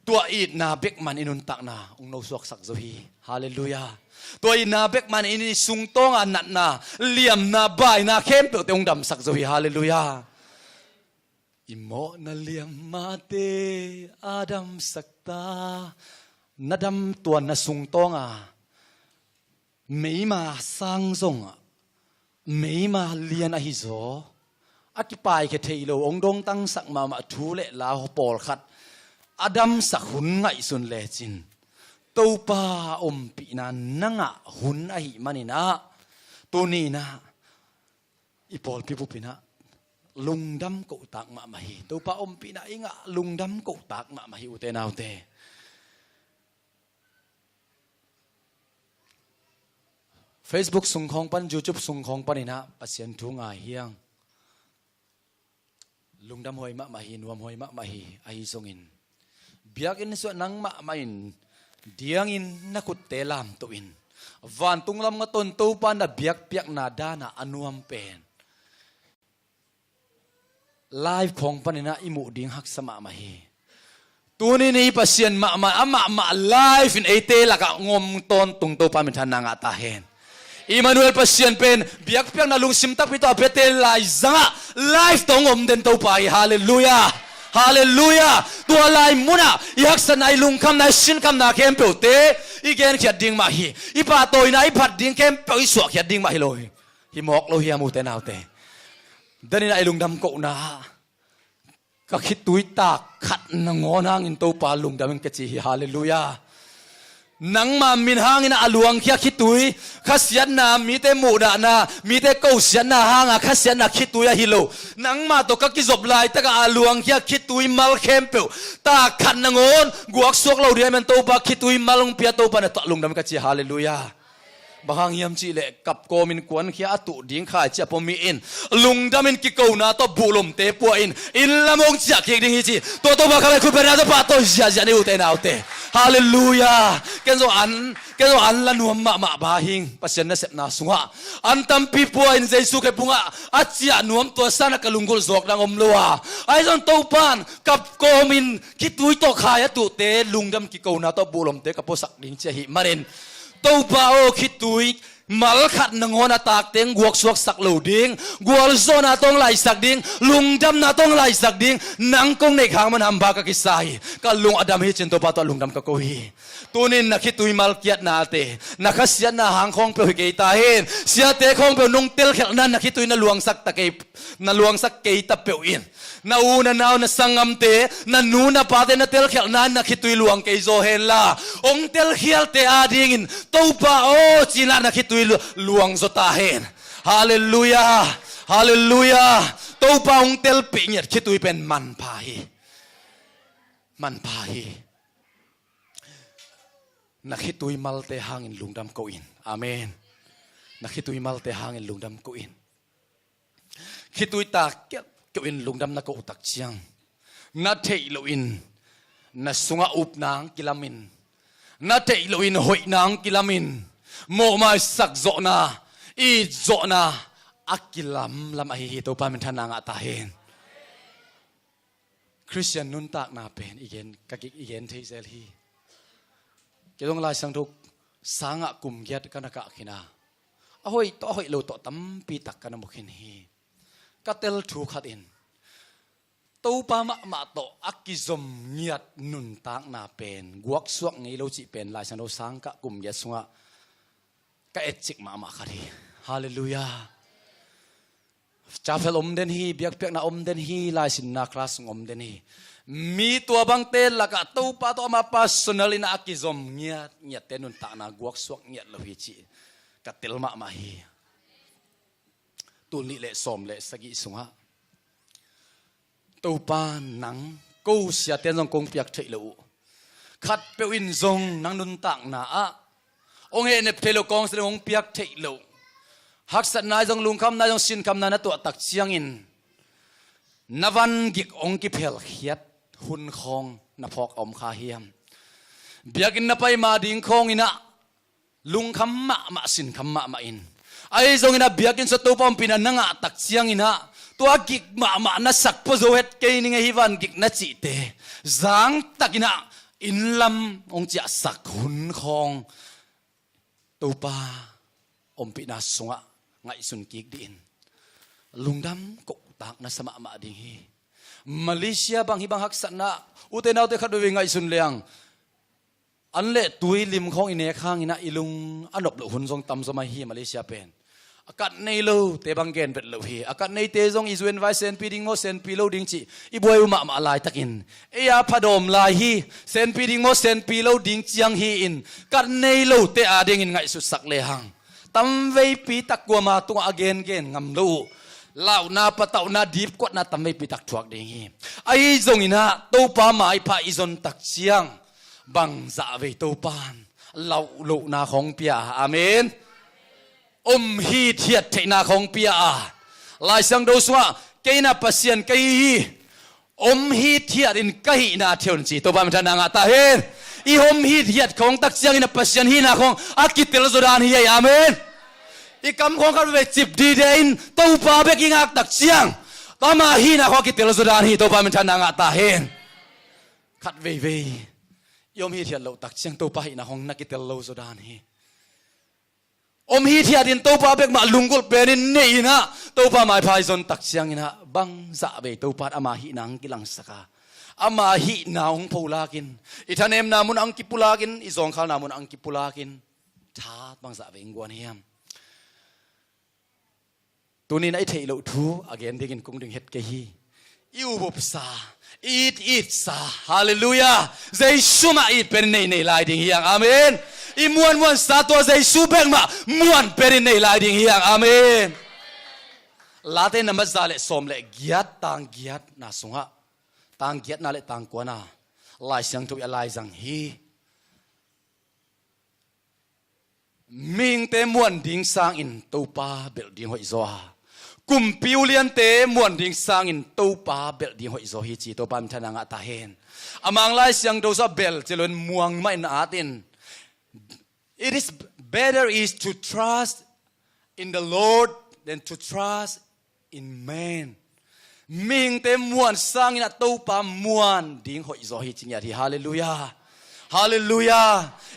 ตัวอีนาเบกมันอินุนตักนาองโนสวกสักโซฮีฮาเลลูยาตัวอีนาเบกมันอินิสุงตองอันนัดนาเลี่ยมนาบายนาเข้มเปิดองดำสักโซฮีฮาเลลูยาอิโมนาเลี่ยมมาเตอาดัมสักตานาดำตัวนาสุงตองอ่ะไม่มาสร้างทรงอ่ะไม่มาเลียนอหิโซอากิปายแค่เทโลองดงตั้งสักมาทูเลลาฮปอลขัดอดัมสักหุนไงสุนเลจินตัวป้าอมปีนันนังะหุนไอมันนี่นะตัวนี้นะอีพอลพิบุปินะลุงดำกูตักมาไม่ตัวป้าอมปีนะอิงะลุงดำกูตักมาไม่อุเตนาวเตFacebook ส่งของปัน YouTube ส่งของปันนี่นะปัสยันทุ่งไอเฮียงลุงดำหอยมาไม่นวมหอยมาไม่ไอส่งอินbiakin so nang ma main diangin nakut telam to in van tunglam nga ton to pa na biak piak na dana anuam pen live khong panina imu ding hak sama mahi tuni ni pasien ma live in ate laka ngom ton tung to pa min than nga ta hen Emmanuel pasien pen biak piak na lungsim tak pito apete lai zanga live to ngom den to pa hallelujah Hallelujah ตัวลายมุนะยักษ์สนายลุงคำนายชินคำนาเข้มเปิลเตอีเกนเขียดดิ่งมาฮีอีป่าโตยนายผัดดิ่งเข้มเปิลอีสวกเขียดดิ่งมาฮีโลฮีหมอกโลฮียมูเตนาวเตเดินนายลุงดำโกนาก็คิดตุยตากขัดนงอนางอินโตปาลุงดำมันกจีฮาเลลูยานังมามินหางอินอาลวงเขียคิดตุยขัสยันนามีแต่มูดานามีแต่เกาสยันนาหางขัสยันนาคิดตุยฮิโลนังมาตัวก็กิจบลายตะกอาลวงเขียคิดตุยมัลเข้มเปลตาขันนงอนกวกสวกเราเดียมันโตปาคิดตุยมัลงเปียโตปานะตะลุงดำกจีฮาเลลูยาบางยามจีเละกับโกมินกวนเขียตุดิ้งข่ายเจ้าพมิอินลุงดำมินกิโกนาตัวบุลมเตปัวอินละมงจากเคียงดิ้งฮิจีตัวมาขบคุณเป็นอะไรตัวปาตัวเสียจันอุเตนเอาเตฮาเลลูยาแกโซอันละนัวมาบาหิงปัจจัยนั้นเสพนาสุงะอันตัมปีปัวอินเจสุเกปุงะอาเจียนัวมตัวสันกลุงกุลจอกดังอมลัวไอ้จนตัวปานกับโกมินคิดตุยตัวขายตุเตลุงดำกิโกนาตัวบุลมเตกับพวกสักดิ้งเจหิมารินตัวป้าโอคิดตุย mal khat nangon atak teng guak suak sak lo ding gual zona tong lai sak ding lungdam na tong lai sak ding nang kong nei khang man hamba ka kisai ka lung adam hi chen to pa to lungdam ka ko hi tunin na khitui mal kiat na te na khasian na hang khong pe ke ta hen sia te khong pe nong tel khel nan na khitui na luang sak ta ke na luang sak ke ta pe in na u na naw na sangam te na nu na pa te na tel khel nan na khitui luang ke zo hen la ong tel khial te a ding in to pa o china na khitui luang zo ta hen hallelujah hallelujah to pa ong tel pe nyat khitui pen man pa hi na khitui mal te hangin lungdam ko in amen na khitui mal te hangin lungdam ko in khitui ta ko in lungdam na ko tak chiang na thei lo in na sunga up nang kilamin na thei lo in hoi nang kilamin mo mai sak zo na i zo na akilam lam a hi to pa min thana nga ta hen Christian nun tak na pen igen ka ki igen thei zel hi ke dong lai sang thuk sanga kum gyat kana ka khina a hoi to hoi lo to tam pi tak kana mukhin hi ka tel thu khat in to pa ma to akizom ngiat nun tak na pen guak suak ngei lo chi pen lai sang do sang ka kum gyat sunga ka etchik ma khari hallelujah chafel den hi biak pek na den hi lai sin na class den hi mi tua bang te laka to pa to ma personal in akizom ngiat tenun ta na guak suak ngiat lo hi chi ka tel ma hi tu ni le som le sagi sunga to pa nang ko sia ten jong kong piak thei lo khat pe win zong nang nun tak na a ong he ne phelo kong se ong piak thei lo hak sat nai jong lung kham na jong sin kham na to tak chiang in navan gik ong ki phel khiat hun khong na phok om kha hiam biakin na pai ma ding khong ina lung kham ma sin kham ma in ai jong ina biakin so to pom pina nanga tak chiang ina to gik ma na sak po zo het ke ni nge hiwan gik na chi te zang takina in lam ong chia sak hun khong to pa om pina sunga ngai sun kik din lungdam ko tak na sama ma ding hi Malaysia bang hi bang hak sana uten autte khat we ngai sun leang anle tui lim khong ine khang ina ilung anop lo hun jong tam zo mai hi Malaysia pen akat nei lo te bang gen bet lo hi akat nei te jong izuen vai sen pi ding mo sen pi lo ding chi i boy ma lai takin e ya phadom lai hi sen pi ding mo sen pi lo ding chiang hi in kat nei lo te a ding in ngai su sak le hang tam vei pi tak kwa ma tu again gen ngam lo lau na patau na deep kot na tam vei pi tak thuak ding hi ai jong ina to pa mai pha izon tak chiang bang za ve to pan lau lo na khong pia amen hi thiat theina khong pia lai sang do suwa keina pasien kai hi hi thiat in kai na theon chi to pa mi thana nga ta hen i hi thiat khong tak chiang in pasien hi na khong akitel zodan hi amen i kam khong khat ve chip di dein to pa be ki ngak tak chiang ta ma hi na khong akitel zodan hi to pa mi thana nga ta hen khat ve yom hi thiat lo tak chiang to pa hi na khong nakitel lo zodan hi hi thiat in to pa bek ma lungul penin nei na to pa mai phai zon tak chiang ina bang za be to pa ama hi nang kilang saka ama hi naung pholakin ithanem namun ang kipulakin izong khal namun ang kipulakin that bang za be ngwan hiam tunin ai thei lo thu again dingin kung ding het ke hi iu bop sa eat sa hallelujah Zeisu ma eat pen nei lai ding hiang amen i muan sa to Zeisu beng ma muan pen nei lai ding hiang amen late namat zale som le giat tang giat na sunga tang giat na le tang ko na lai sang tu ya lai jang hi ming te muan ding sang in to pa bel ding hoi zo kum piulian te muan ding sang in to pa bel ding hoi zo hi chi to pan thana nga ta hen amang lai siang do sa bel chelon muang mai na atin it is better is to trust in the Lord than to trust in man ming te muan sang in to pa muan ding hoi zo hi chi nya thi hallelujah ฮาเลลูยา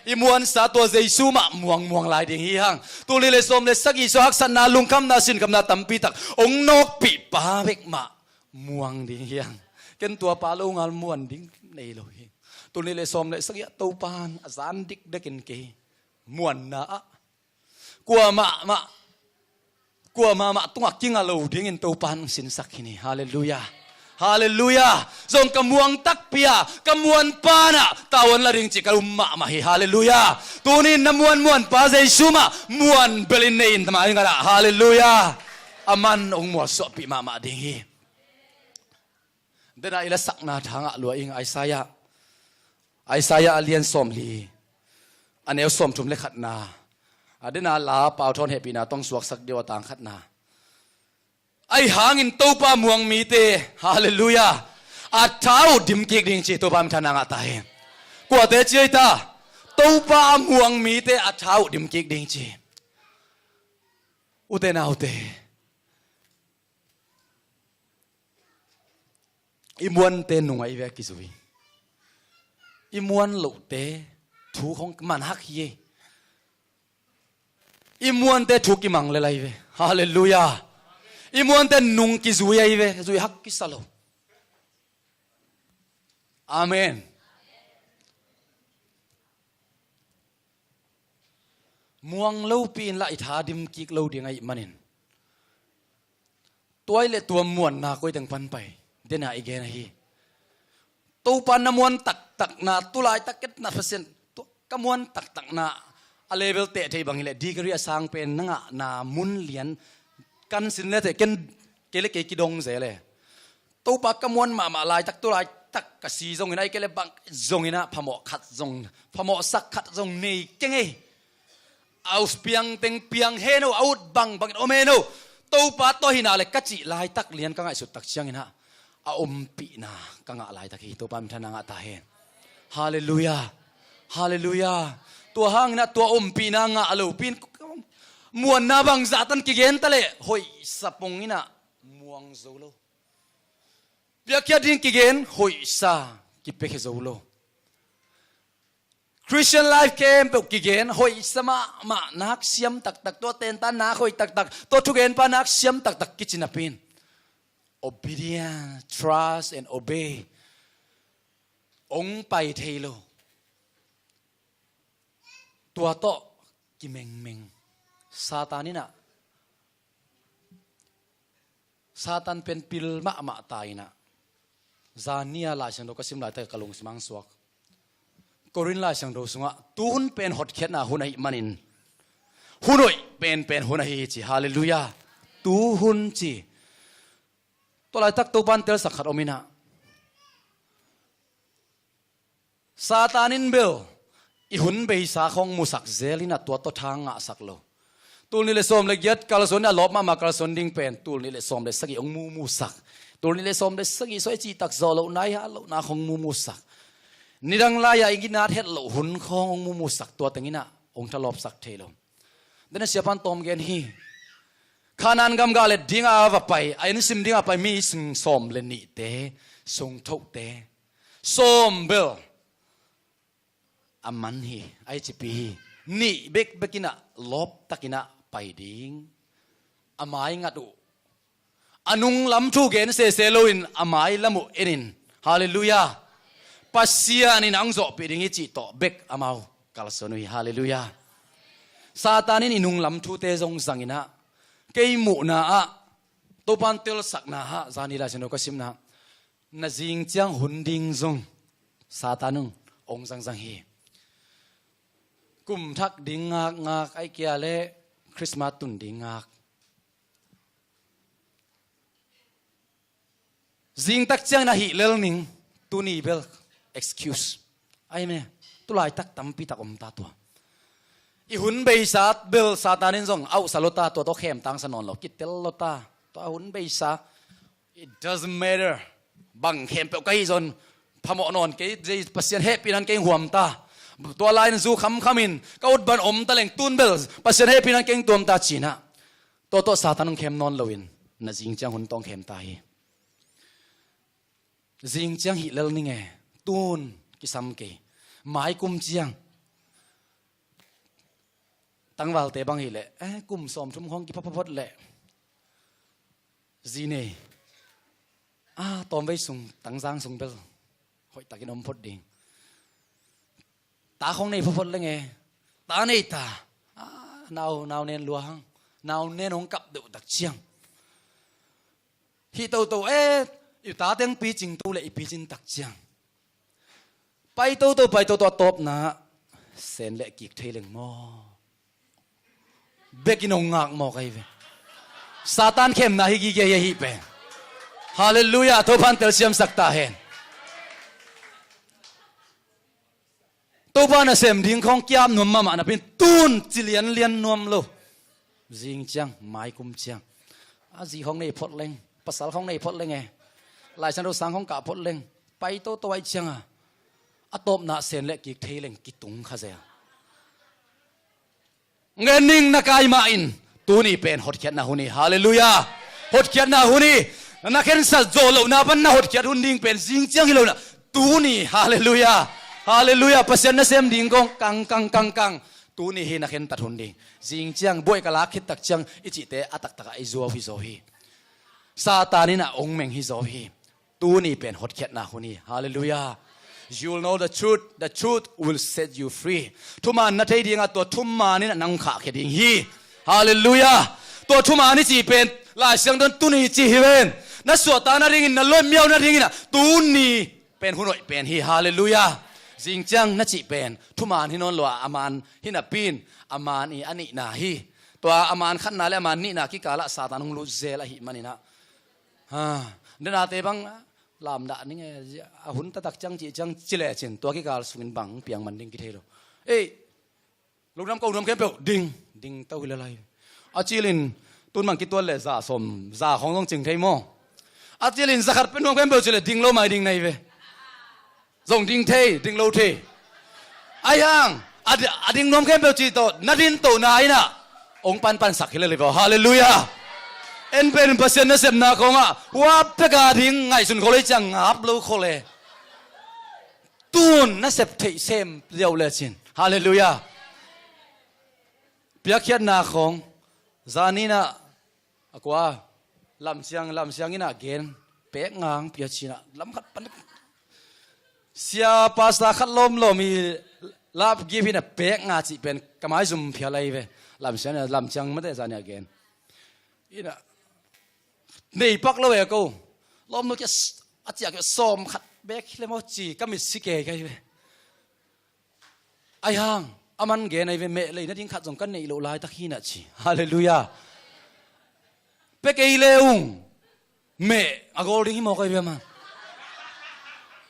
อิมวนสาตัวเยซูมะม่วงลายดิ่งฮีฮังตุลิเลสอมเลสักอีสฮักสันนาลุงคำนาสินคำนาตัมปีตักองนกปีปาเบกมะม่วงดิ่งฮีฮังเกันตัวปาลงอัลม่วนดิ่งในโลหิตุลิเลสอมเลสักอีตัวปานอาจารย์ดิกเด็กินเกม่วนนะกลัวมะตุงกิ้งอาลูดิ่งอินตัวปานสินสักฮินีฮาเลลูยาฮาเลลูยาทรงกำมวงตักเปียกำมวนปานะตาวันละริงจิกลุมมะมาฮิฮาเลลูยาตัวนี้น้ำมวนปาเจสุมะมวนเบลินเนนทำไมกันล่ะฮาเลลูยาอามันองมัวสอบปีมาดิ่งฮีเดินอะไรสักนาทางลัวอิงไอซายาเลียนสมลีอันนี้สมทุมเล็กขัดนาเดินลาเป่าทอนเฮปีนาต้องสวกสักเดียวต่างขัดนาไอหางอินตัวปาม่วงมีเตฮาเลลูยาอาเท้าดิมกิกดิ่งจีตัวปามทนางตายกว่าเตเจตาตัวปาม่วงมีเตอาเท้าดิมกิกดิ่งจีอุเตนาอุเตอิมวนเตนุงไอเวกิซุยอิมวนลุเตถูของมันฮักเยอิมวนเตถูกิมังเลไลเวฮาเลลูยาอิมวนเตนุงกิซุยไอเวซุยฮักกิสโลอาเมนม่วงเล่าปีนละอิทาดิมกิกเล่าเดียงไอมันินตัวเล็ตัวม่วนนาคุยตั้งพันไปเดน่าอีกนะฮีตัวปันน้ำมวนตักนาตุลายตักเก็ตนาเปอร์เซ็นต์ตัวกำมวนตักนาอะเลเวลเตะที่บางทีเลยดีกรีสร้างเป็นนั่งนามุนเหรียญกันสินเลยแต่กันเกล็ดกิดงเสียเลยตัวปักกำมวนมาลายตักตุลายตักกะสีจงไงเกล็ดบังจงไงนะพะหมอขัดจงพะหมอสักขัดจงนี่เก่งไงเอาเปียงเต็งเปียงเฮโนเอาบังโอเมโนตัวปัดตัวหินาเลยกัจจิลายตักเลียนก็ไงสุดตักเชียงนะอาอมปีนากังอะไรตะกี้ตัวปั๊มทนางตาเห็นฮาเลลูยาฮาเลลูยาตัวห้างนะตัวอมปีนางอาลูปีนมวนนาบังจัตันกิเกนตะเลหอยสปงนี่นะม่วงโซโลเบียกยาดินกิเกนหอยซากิเปกโซโลChristian life เกมเป็กกิเกนหอยสมานักเสียมตักตัวเต็นตันนักหอยตักตัวทุกเกนปานักเสียมตักกิจินาปินobedience trust and obey องไปเทโลตัวโตกิเมงซาตานี่นะซาตานเป็นปิลมะตายนะซาเนียลาชังโดก็สิมลายแต่กะลงสมังสวกกอรินลาชังโดสุงะตูนเป็นฮอตเค็ดนะหุนไอมันินหุนอยเป็นหุนไอจีฮาเลลูยาตูหุนจีตัวลายตักตัวบันเตลสักขัดอมินะซาตานินเบลอีหุ่นเบย์สาของมุสักเซลินะตัวทางสักโลตัวนี้เลยสมเลยยัดกาลสนเนี่ยลบมากาลสนดิ้งเป็นตัวนี้เลยสมเลยสักอีองมูสักตัวนี้เลยสมเลยสักอีสวยจีตักโซโลนายฮะโลนาของมูสักนี่ดังลายอีกินาเทศโลหุ่นขององมูสักตัวตั้งนี้นะองทลบสักเทโลเดินเสียปันตอมเกนฮีขานันกำกาเลดิ้งอาวไปไอ้นี่สิมดิ้งอาไปมีสิ่งสมเลนิเตทรงทุกเตสมเบลอามันฮีไอจีพีนี่เบกกินะลบตะกินะไปดิ้งอามายงัดอุอนุงลำทูเกนเซโลอินอามายลำมุเอนินฮาเลลูยาปัสยานินังโจไปดิ้งจิตโตเบกอามาวกาลสนุยฮาเลลูยาซาตานินุงลำทูเตจงสังอินะเกยมุนาตัวปันเตลสักนะฮะจานิลาชนก็สิมนะนาจิงจังหุ่นดิ้งจงซาตานุงองสังฮีกุมทักดิ้งงากไอเกียเล่คริสต์มาสตุนดิ้งงากจิงตักจังนะฮีเลลนิงตุนีเบล excuse ไอเม่ตุลายตักตั้มปีตักอมตาตัวอีหุ่นเบย์สัตเบลซาตานินซงเอาสลตาตัวโตเข้มตังสนนหรอกกิเตลลตาตัวหุ่นเบย์สัต it doesn't matter บังเข้มเปล่าไกจนพมอนอนเกยจะปัสยันเฮปีนันเกยห่วมตาตัวลายนั้นสู้คำมินก็อุดบันอมตะเลงตุนเบลปัสยันเฮปีนันเกยตัวมตาจีน่ะตัวซาตานเข้มนอนลวินน่ะจิงจังหุ่นต้องเข้มตายจิงจังหิเลลนี่ไงตุนกิซัมเก หมายกุมเจียงตั้งวัลเตบังฮิเล่กุมสอมทุ่มของกิพพดเล่จีเน่ตอมไว้ส่งตั้งจางส่งเบลหอยตากินอมพดดิ่งตาของในพพดเลยไงตาในตานาวเน้นลัวหังนาวเน้นองกับดุตักเชียงฮีโตอยู่ตาเตียงปีจิงตูเลยปีจิงตักเชียงไปโตตบนะเส้นเละกิกเทเลงมอเบกินองงักมอไกเวซาตานเข้มนะฮิกิเกยฮิเป็นฮาเลลูยาทุพันเตลเซียมสักตาเห็นตัวบ้านเสมดิ้งของกิามนวมมานะเป็นตูนจิเลียนเลียนนวมโลจิงจังไม้กุมจังจีของในพดเล็งภาษาของในพดเล็งไงหลายชั้นเราสั่งของกาพดเล็งไปตัวไอ้จังตบหน้าเส้นเล็กกิเทเล็งกิตุงข้าเสียเงินนิ่งนักไอมาอินตัวนี้เป็นหดเขียนนาหุนีฮาเลลูยาหดเขียนนาหุนีนักเห็นสัจโจโลนาบันนาหดเขียนหุ่นดิ่งเป็นจิงจังฮิโลนะตัวนี้ฮาเลลูยาฮาเลลูยาเปอร์เซ็นต์นั่นเซมดิ่งกงกังตัวนี้เห็นนักเห็นตัดหุ่นดิ่งจิงจังบ่อยกะลาคิดตักจังอิจิเตอตักไอโซฮีซาตานี่นะองเมงฮิโซฮีตัวนี้เป็นหดเขียนนาหุนีฮาเลลูยาYou will know the truth will set you free ทุมานาเทดีงาตัวทุมานี่นังขาเขดิงฮีฮาเลลูยาตัวทุมานี่จีเป็นลายเสียงดนตุนีจีฮิเวนนัสวตานาริงินนัลล้นเมียวนาริงินตูนีเป็นหุ่นอยเป็นฮีฮาเลลูยาจริงจังนัจีเป็นทุมานี่นนลัวอามันฮินาปีนอามันอีอันนี้นาฮีตัวอามันขันนาและอามันนี่นาคิกาละซาตานุงลุเซละฮิมันนี่นะเดินอาเตบังลามด่านี่ไงหุ่นตะตักจังจีจังจิเล่จินตัวกิกาลสุนบังเปียงมันดิ่งกิเทโลลูกน้ำกูน้ำเข้มเปล่าดิ่งเต้าหิลอะไรอาจิลินตุนมันกิตัวเล่ซาสมซาของต้องจึงไทยมออาจิลินสักขัดเป็นน้องเข้มเปล่าจิเล่ดิ่งโลไม่ดิ่งไหนเวส่งดิ่งเทดิ่งโลเทไอ้ยังดิ่งน้องเข้มเปล่าจีโตนัดินโตนายนะองค์ปันสักหิลเลยเปล่าฮาเลลูยาเอ็นเป็นเปอร์เซ็นต์นั่นเสพนาคงว่าเพื่อกาดิ่งไงสุนเขาเลยจังงับลูกเขาเลยตูนนั่นเสพเทเซมเดียวเลยจินฮาเลลูยาเปียกเขียนนาคงจานีนะกว่าลำเสียงนี่นะเกณฑ์เป๊กงางเปียชินะลำขัดปันเสียภาษาขัดลมมีลาบกีพินะเป๊กงาจิเป็นกำไมซุ่มเพียอะไรเวลำเสียงไม่ได้จานี่เกณฑ์อีน่ะนี่ปักแล้วเอกูลมนุกจะอาจจะก็ซ้อมขัดเบกเลยมั้งจีก็มีสิเกย์กันเว้ยไอ้ห่างอามันเกย์ในเวเมเลยนั่นยิ่งขัดสงกันในโลลายตะขี้น่ะจีฮาเลลูยาเบกเอเลอุงเมอากอลิงฮิโมกันเว้ยมัน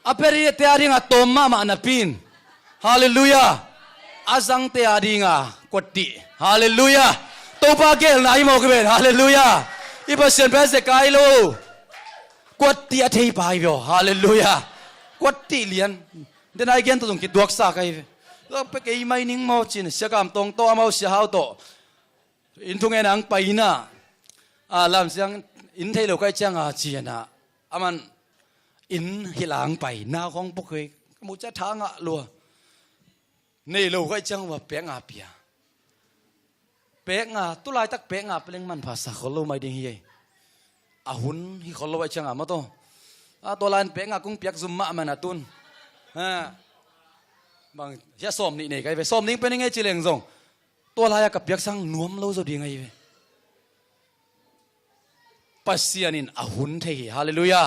อาเปรีเตอาริงาโตมามานาปินฮาเลลูยาอาซังเตอาริงากดติฮาเลลูยาตัวปากเกลนายโมกันเว้ยฮาเลลูยาอีเปอร์เซ็นต์เป็นสิกายโลกวดตีอาเทย์ไปเว้ยฮาเลลูยากวดตีเลียนเดนไอเกนตัวตรงกิดดวกสักไอ้แล้วไปเกี่ยไม่นิ่งมอจินเสียกรรมตรงโตมาเสียหาวโตอินทุงเงินังไปนะลำเสียงอินเทโลก็จังจีนะมันอินหิลังไปหน้าของพวกเคยมุจทางลัวนี่โลก็จังว่าเปียงเปียเป๊กตุลายตักเป๊กเป็นมันภาษาคนเราไม่ได้เฮียหุ่นที่คนเราไว้ช่างมาตัวลานเป๊กกุ้งเปียกซุ่มมามันตุนบางแค่ซ้อมนี่ไงไปซ้อมนี่เป็นยังไงจีเลงซงตัวลายกับเปียกสังนวมเราจะดีไงปัสเซียนินหุ่นเทียฮาเลลูยา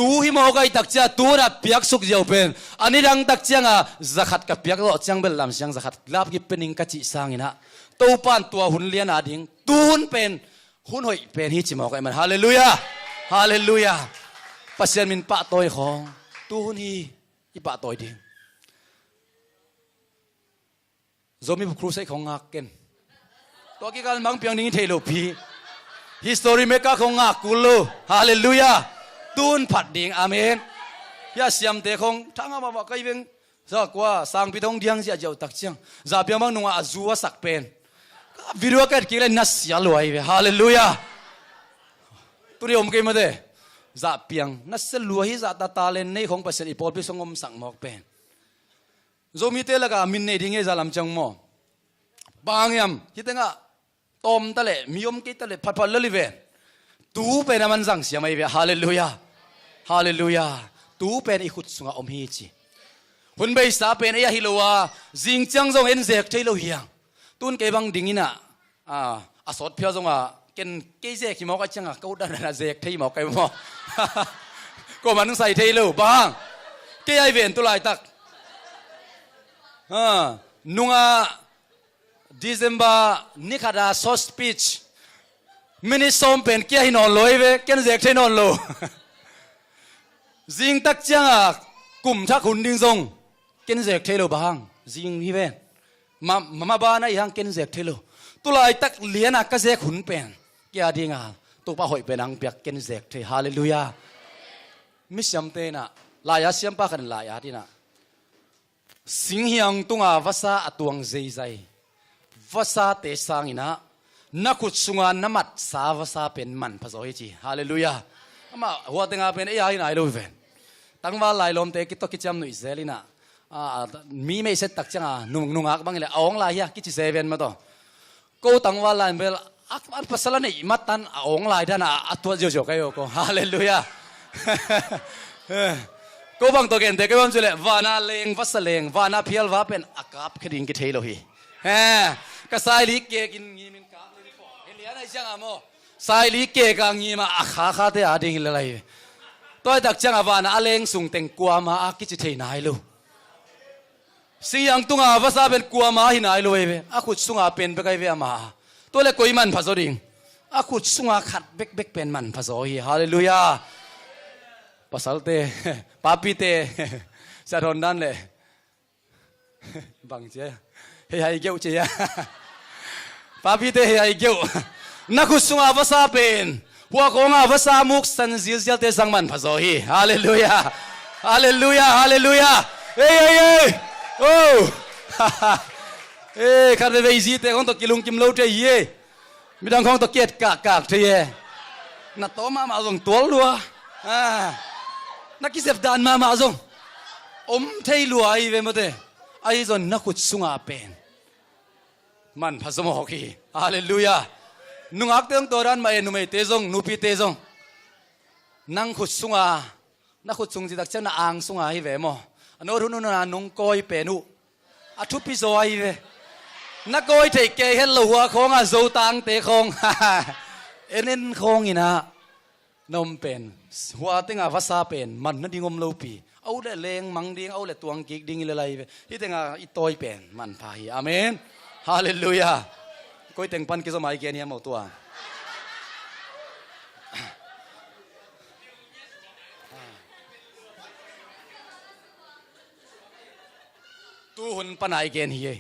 ตูหิมอกไอตักเจ้าตูน่ะเปียกสุกเจียวเป็นอันนี้ดังตักเจ้าจะขัดกับเปียกเราจังเป็นลำเสียงจะขัดลาบกิเป็นอิงกัจจิสังอินะตัวปานตัวหุ่นเลียนอาดิ่งตูนเป็นหุ่นหอยเป็นฮิจิมอกไอมันฮาเลลูยาฮาเลลูยาปัสเซียนมินปะตัวของตูนฮีอีปะตัวดิ่งZomi ครูใส่ของงักเกนตัวกี่การมังเปียงนิ่งเทโลพีฮิสตอรีเมกาของงักกุลโลฮาเลลูยาตูนผัดดิ่งอาเมนยาเสียมเตของทั้งมาบอกไกเวงสักว่าสังพิทงเดียงเสียเจ้าตักเชียงจะเปียงมังนุ่งอาจัวสักเป็นวิดีโอกันกี่เล่นนัสยาลอยเวฮาเลลูยาตุเรียมกี่มาเดจะเปียงนัสลวยจะตาตาเล่นในของปัสสิปอลพิสงมสังหมอกเป็น Zomi te laga min ne dinge zalam chang mo bangyam hitenga tom tale miom ke tale phat phat lalive tu pe na man jang siamai ve hallelujah hallelujah tu pen I khut sunga om hi chi hun bei sa pen ya hilowa jing chang jong en zek thailo hiang tun ke bang dingina asot phia jonga ken ke je ki mo ka changa ko da na zek thei mo kai mo ko man sai thailo bang ke ai ven tu lai tak nunga December nikada so speech mini som pen kia hinon loi ve ken zek thei non lo jing tak changa kum thak hun ding jong ken zek thei lo bang jing hi ven mama ba na yang ken zek thei lo tu lai tak liana ka zek hun pen kia dinga tu pa hoi pen ang pyak ken zek thei hallelujah mi siam te na la ya siam pa kan la ya ti na sing hiang tunga vasa atuang zai zai vasa te sangina nakut sunga namat sa vasa pen man phazoi chi hallelujah ama huwa tenga pen ai na lo ven tangwa lai lom te ki to ki cham nu izelina mi me set tak changa nung ak bang le ong la ya ki chi seven ma to ko tangwa lai bel ak pasala nei matan ong lai dana atwa jo jo kayo ko hallelujah ko bang to gen te ke bam chule wana leng vasaleng wana phial wa pen akap khring ki thelo hi ka sai li ke kin ngi min kap le ko elia na changa mo sai li ke ka ngi ma akha kha te ading le lai toy tak changa wana aleng sung teng kwa ma ki chi thei nai lo siyang tunga vasa pen kwa ma hi nai lo ve akut sunga pen be kai ve ma to le koi man phazo ding akut sunga khat bek bek pen man phazo hi hallelujah pasalte papi te sa ron dan le bang che he hai geu che ya papi te he hai geu nakut sunga vasa pen huwa ko nga vasa muk san zil zil te sang man phazo hi hallelujah hallelujah hallelujah hey oh khan ve zi te khong to kilung kim lo te ye mi dang khong to ket ka ka the ye na to ma zong tol lua na ki sep dan ma zong om thei lua ai ve mo te ai zon na khut sunga pen man phazomo ki hallelujah nungak teng toran ma enu me te zong nupi te zong nang khut sunga na khut sung ji dak chang na ang sunga hi ve mo anor hu nu na nung koi penu athu pi zo ai ve na koi thei ke hello wa khong a zo tang te khong enen khong ina nom pen huwa tenga vasa pen man na dingom lo pi au le leng mang ding au le tuang kik ding le lai ve hi tenga I toy pen man pha hi amen hallelujah koi teng pan ki zo mai ke ni mo tua tu hun panai gen hi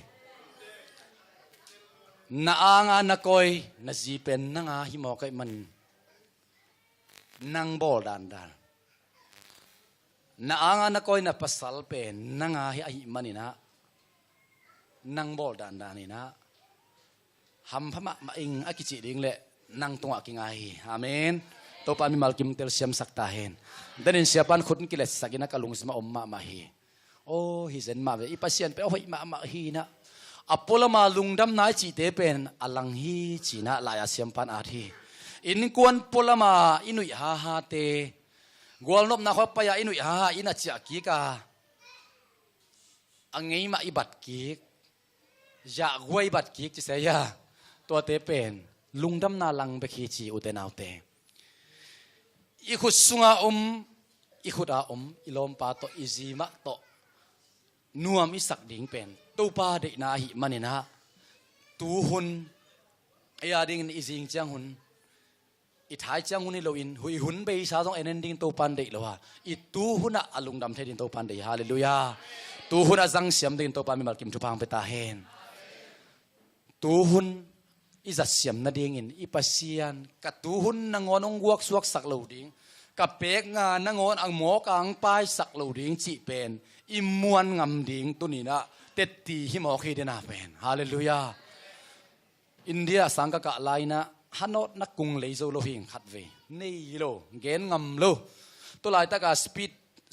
na anga na koi na ji pen na nga hi mo kai man nang bol dan na anga na koi na pasal pen na nga hi ai manina nang bol dan ina ham phama ma ing akichi ding le nang tunga ki ngai amen to pa mi malkim tel siam sakta hen danin siapan khut ki le sakina kalung sma omma ma hi oh hi zen ma ve ipasian pe hoi ma hi na apola ma lungdam nai chi te pen alang hi chi na la ya siam pan a thi in kuan polama inui ha te gwal nop na kho pa ya inui ha ina cha ki ka angei ma ibat ki ja gwai bat ki chi se ya to te pen lungdam na lang be khi chi u te naw te I khut sunga I khuda ilom pa to izima to nuam isak ding pen to pa de na hi manina tu hun aya ding in izing chang hun I thai chang hun lo in hui hun be sa jong ending to pan de lo ha I tu huna alung dam the din to pan de hallelujah tu huna jang siam din to pan mi mal kim thu pang pe ta hen tu hun iza siam na ding in ipasian ka tu hun nangon ong guak suak sak lo ding ka pek nga nangon ang mo kang pai sak lo ding chi pen imuan ngam ding tunina tetti hi mo khi de na pen hallelujah India sangka ka laina hanot na kung leizo lo hing khat ve nei lo gen ngam lo to lai ta ka speed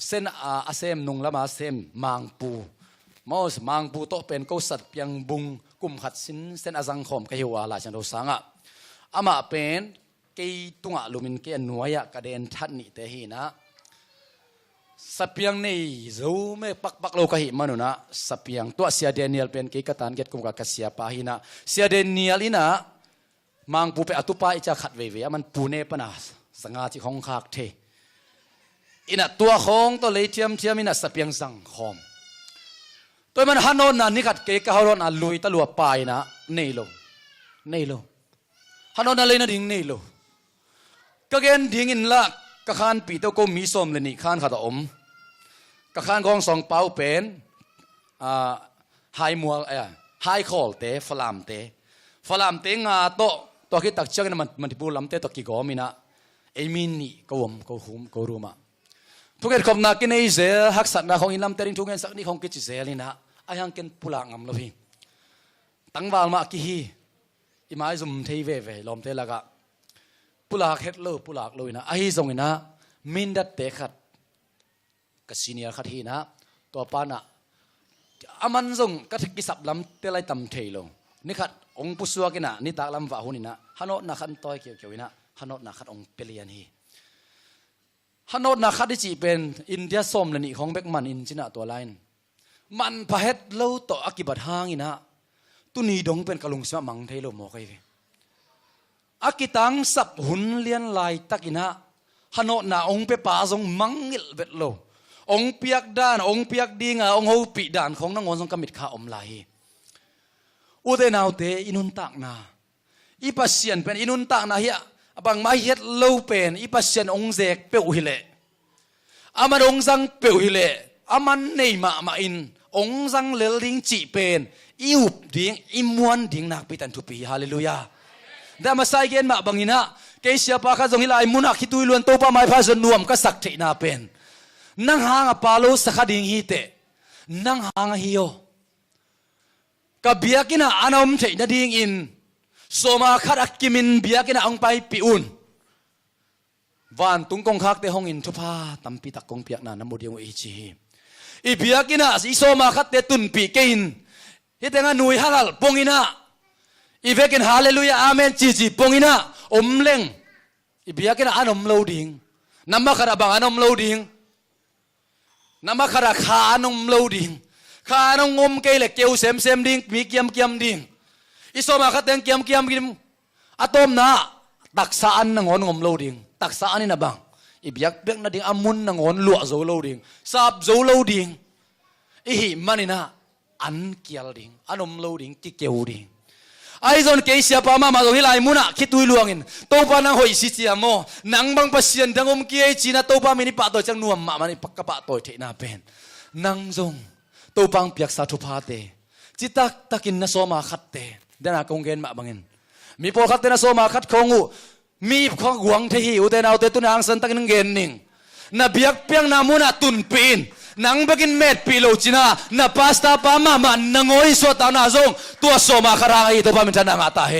sen asem nung lama sem mang pu มอสมังปูโตเป็นก็สัตเปียงบุงกุมขัดสินเส้นอาจังขอมก็หิวาลาจันโดสังะอามาเป็นกีตุงะลุมินเกนหน่วยกระเด็นทัดนี่เตหีนะสัเปียงนี่รูไม่ปักโลกหิมานุนะสัเปียงตัวเสียเดเนียลเป็นกีกตันเกตกุมกับเสียปาหินะเสียเดเนียลอินะมังปูไปอตุปาอิจะขัดเวมันปูเนปนาสังอาที่ของขากเทอินะตัวของตัวเลยเทียมอินะสัเปียงสังขอมตัวมันฮันโนนันนี่ขัดเกกฮารอนอัลลุยตะลัวปายนะเนโลฮันโนนันเลยนะดิ่งเนโลก็เกณฑ์ดิ่งอินละกะขานปีเต้าก็มีสมเลยนี่ขานขัดอมกะขานกองสองเป้าเป็นไฮมัวไฮคอลเตฟลามเตงาโตตัวคิดตักเชือกนั้นมันที่ปูลำเตตัวกี่กอมินะเอมินนี่ก็วมก็หุมก็รู้มาทุกอย่างขบนักกินไอเซลฮักสัตนาของอินลำเตริงทุกอย่างสักนี่ของกิจเซลินะไอฮังกินปุลางงำลพี่ตั้งวาลมากี่ฮีอิมาซุมเทเวลอมเตละกะปุลากเฮ็ดโลปุลากโลนะไอซงอินะมินดัดเตขัดกสิเนียขัดฮีนะตัวปานะอามันซงก็ถึงกิสับลำเตลัยตำเทลงนี่ขัดองค์ปุษวกินะนี่ตากลำว่าหุนินะฮันโนนักขันต้อยเกี่ยวนะฮันโนนักขัดองเปลียนฮีฮันโนนักขัดที่จีเป็นอินเดียส้มเลยนี่ของเบกมันอินจินะตัวไลน์มันพะเฮ็ดเล่าต่ออากิบัตฮางอินะตุนีดงเป็นกะลุงสมังเทโลโมกไอเวอากิตังสับหุนเลียนลายตักินะฮันโนนาองเปปาซงมังงิลเวทโลองเปียกด้านองเปียกดีงาองหูปีด่านของนางอนซงกมิดข้าอมลายอุเดนาวเตอินุนตักนาอีปัสเซียนเป็นอินุนตักนาเฮียบางไม้เฮ็ดเล่าเป็นอีปัสเซียนองเซกเปียวหิเลอามันองซังเปียวหิเลอามันเนยมาอินองซังเลลิงจีเป็นอิวดิ่งอิมวนดิ่งนักปิตันทุปีฮาเลลูยาแต่มาใส่เกณฑ์มาบางอินะเกษียปาข้าจงฮิลายมุนักฮิตุยล้วนโตปาไม้พาสนวมก็สักเทนาเป็นนั่งหางปาโลสักดิ่งฮิเตนั่งหางฮิโยกับเบียกินะอันอมเทนดิ่งอินโซมาขัดกิมินเบียกินะองไปปิอุนวันตุงกงคักเตหงอินทุพาตัมปิตักกงเปียกนาน้ำมุดยงอิจิอีเบียกินะอีโซมาขัดเตตุนปีเกินฮิตงานุยฮัลปงอินะอีเวกินฮาเลลูยาอาเมนจีปงอินะอมเล่งอีเบียกินะอันอมโลดิงน้ำมาขราบังอันอมโลดิงน้ำมาขราขาอันอมโลดิงข้าน้องงมเกลเกี่ยวเซมดิ่งมีเกียมดิ่งอิสมาขัดเตียงเกียมดิ่งอะตอมนะตักษาอันนงอนงมโลดิ่งตักษาอันนี่นะบังอิบยักเบียกนะดิ่งอามุนนงอนลวกโซโลดิ่งสับโซโลดิ่งอีหิมันนี่นะอันเกียลดิ่งอันอมโลดิ่งกิเกียวดิ่งไอซอนเกษียปามาตรงที่ลายมุนะคิดตุยลวงอินโตปานังหอยสิเจียโมนังบังปัสเซียนดังอมเกียจีนะโตปามินิปะตัวจังนัวมามันปักกะปะตัวเทนาเป็นนังซงตัวปังเปียกสาธุพาเตจิตักตักินนะโซมาขัดเตเดนากงเกนมาบังเงินมีพอขัดเตนะโซมาขัดคงอูมีข้องหวงเทหิอุเตนเอาเตตุนางสันตักินเกนนิงนาเบียกเปียงนามุนาตุนปีนนังบักินเม็ดปีโลจินานาพาสต้าปามามันนงอยสวดตานาซงตัวโซมาคารางไอตัวปามินทนางอาตาเฮ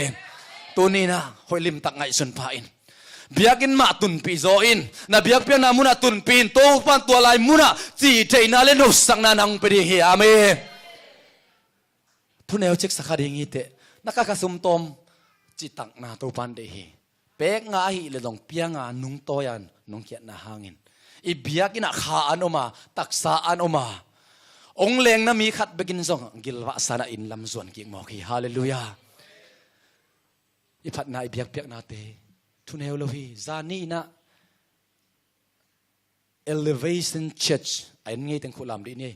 ตัวนี้นะหอยลิมตักไงสุนพาอินเบียกินมาตุนปีโซอินนาเบียกเปียงนามุนาตุนปีนโตปันตัวลายมุนาจีเทนาเลนุสังนานังเปรีเฮอาเมทุนเอลเช็คสักการิงิเตนักกระสุมตอมจิตักนาตัวปันเดฮีเป็กงาฮีเลดงเปียงานุงโตยันนุงเกียนาหางินอีเบียกินขาอันออกมาตักษาอันออกมาองเลงนั้นมีขัดเบกินซองกิลวะสานาอินลำส่วนกิ่งหมอกีฮาเลลูยาอีพัดนาอีเบียกเปียกนาเตทุนเอลโลฮีซานีนะ elevation church ไอ้นี่ตั้งคุณลำดีนี่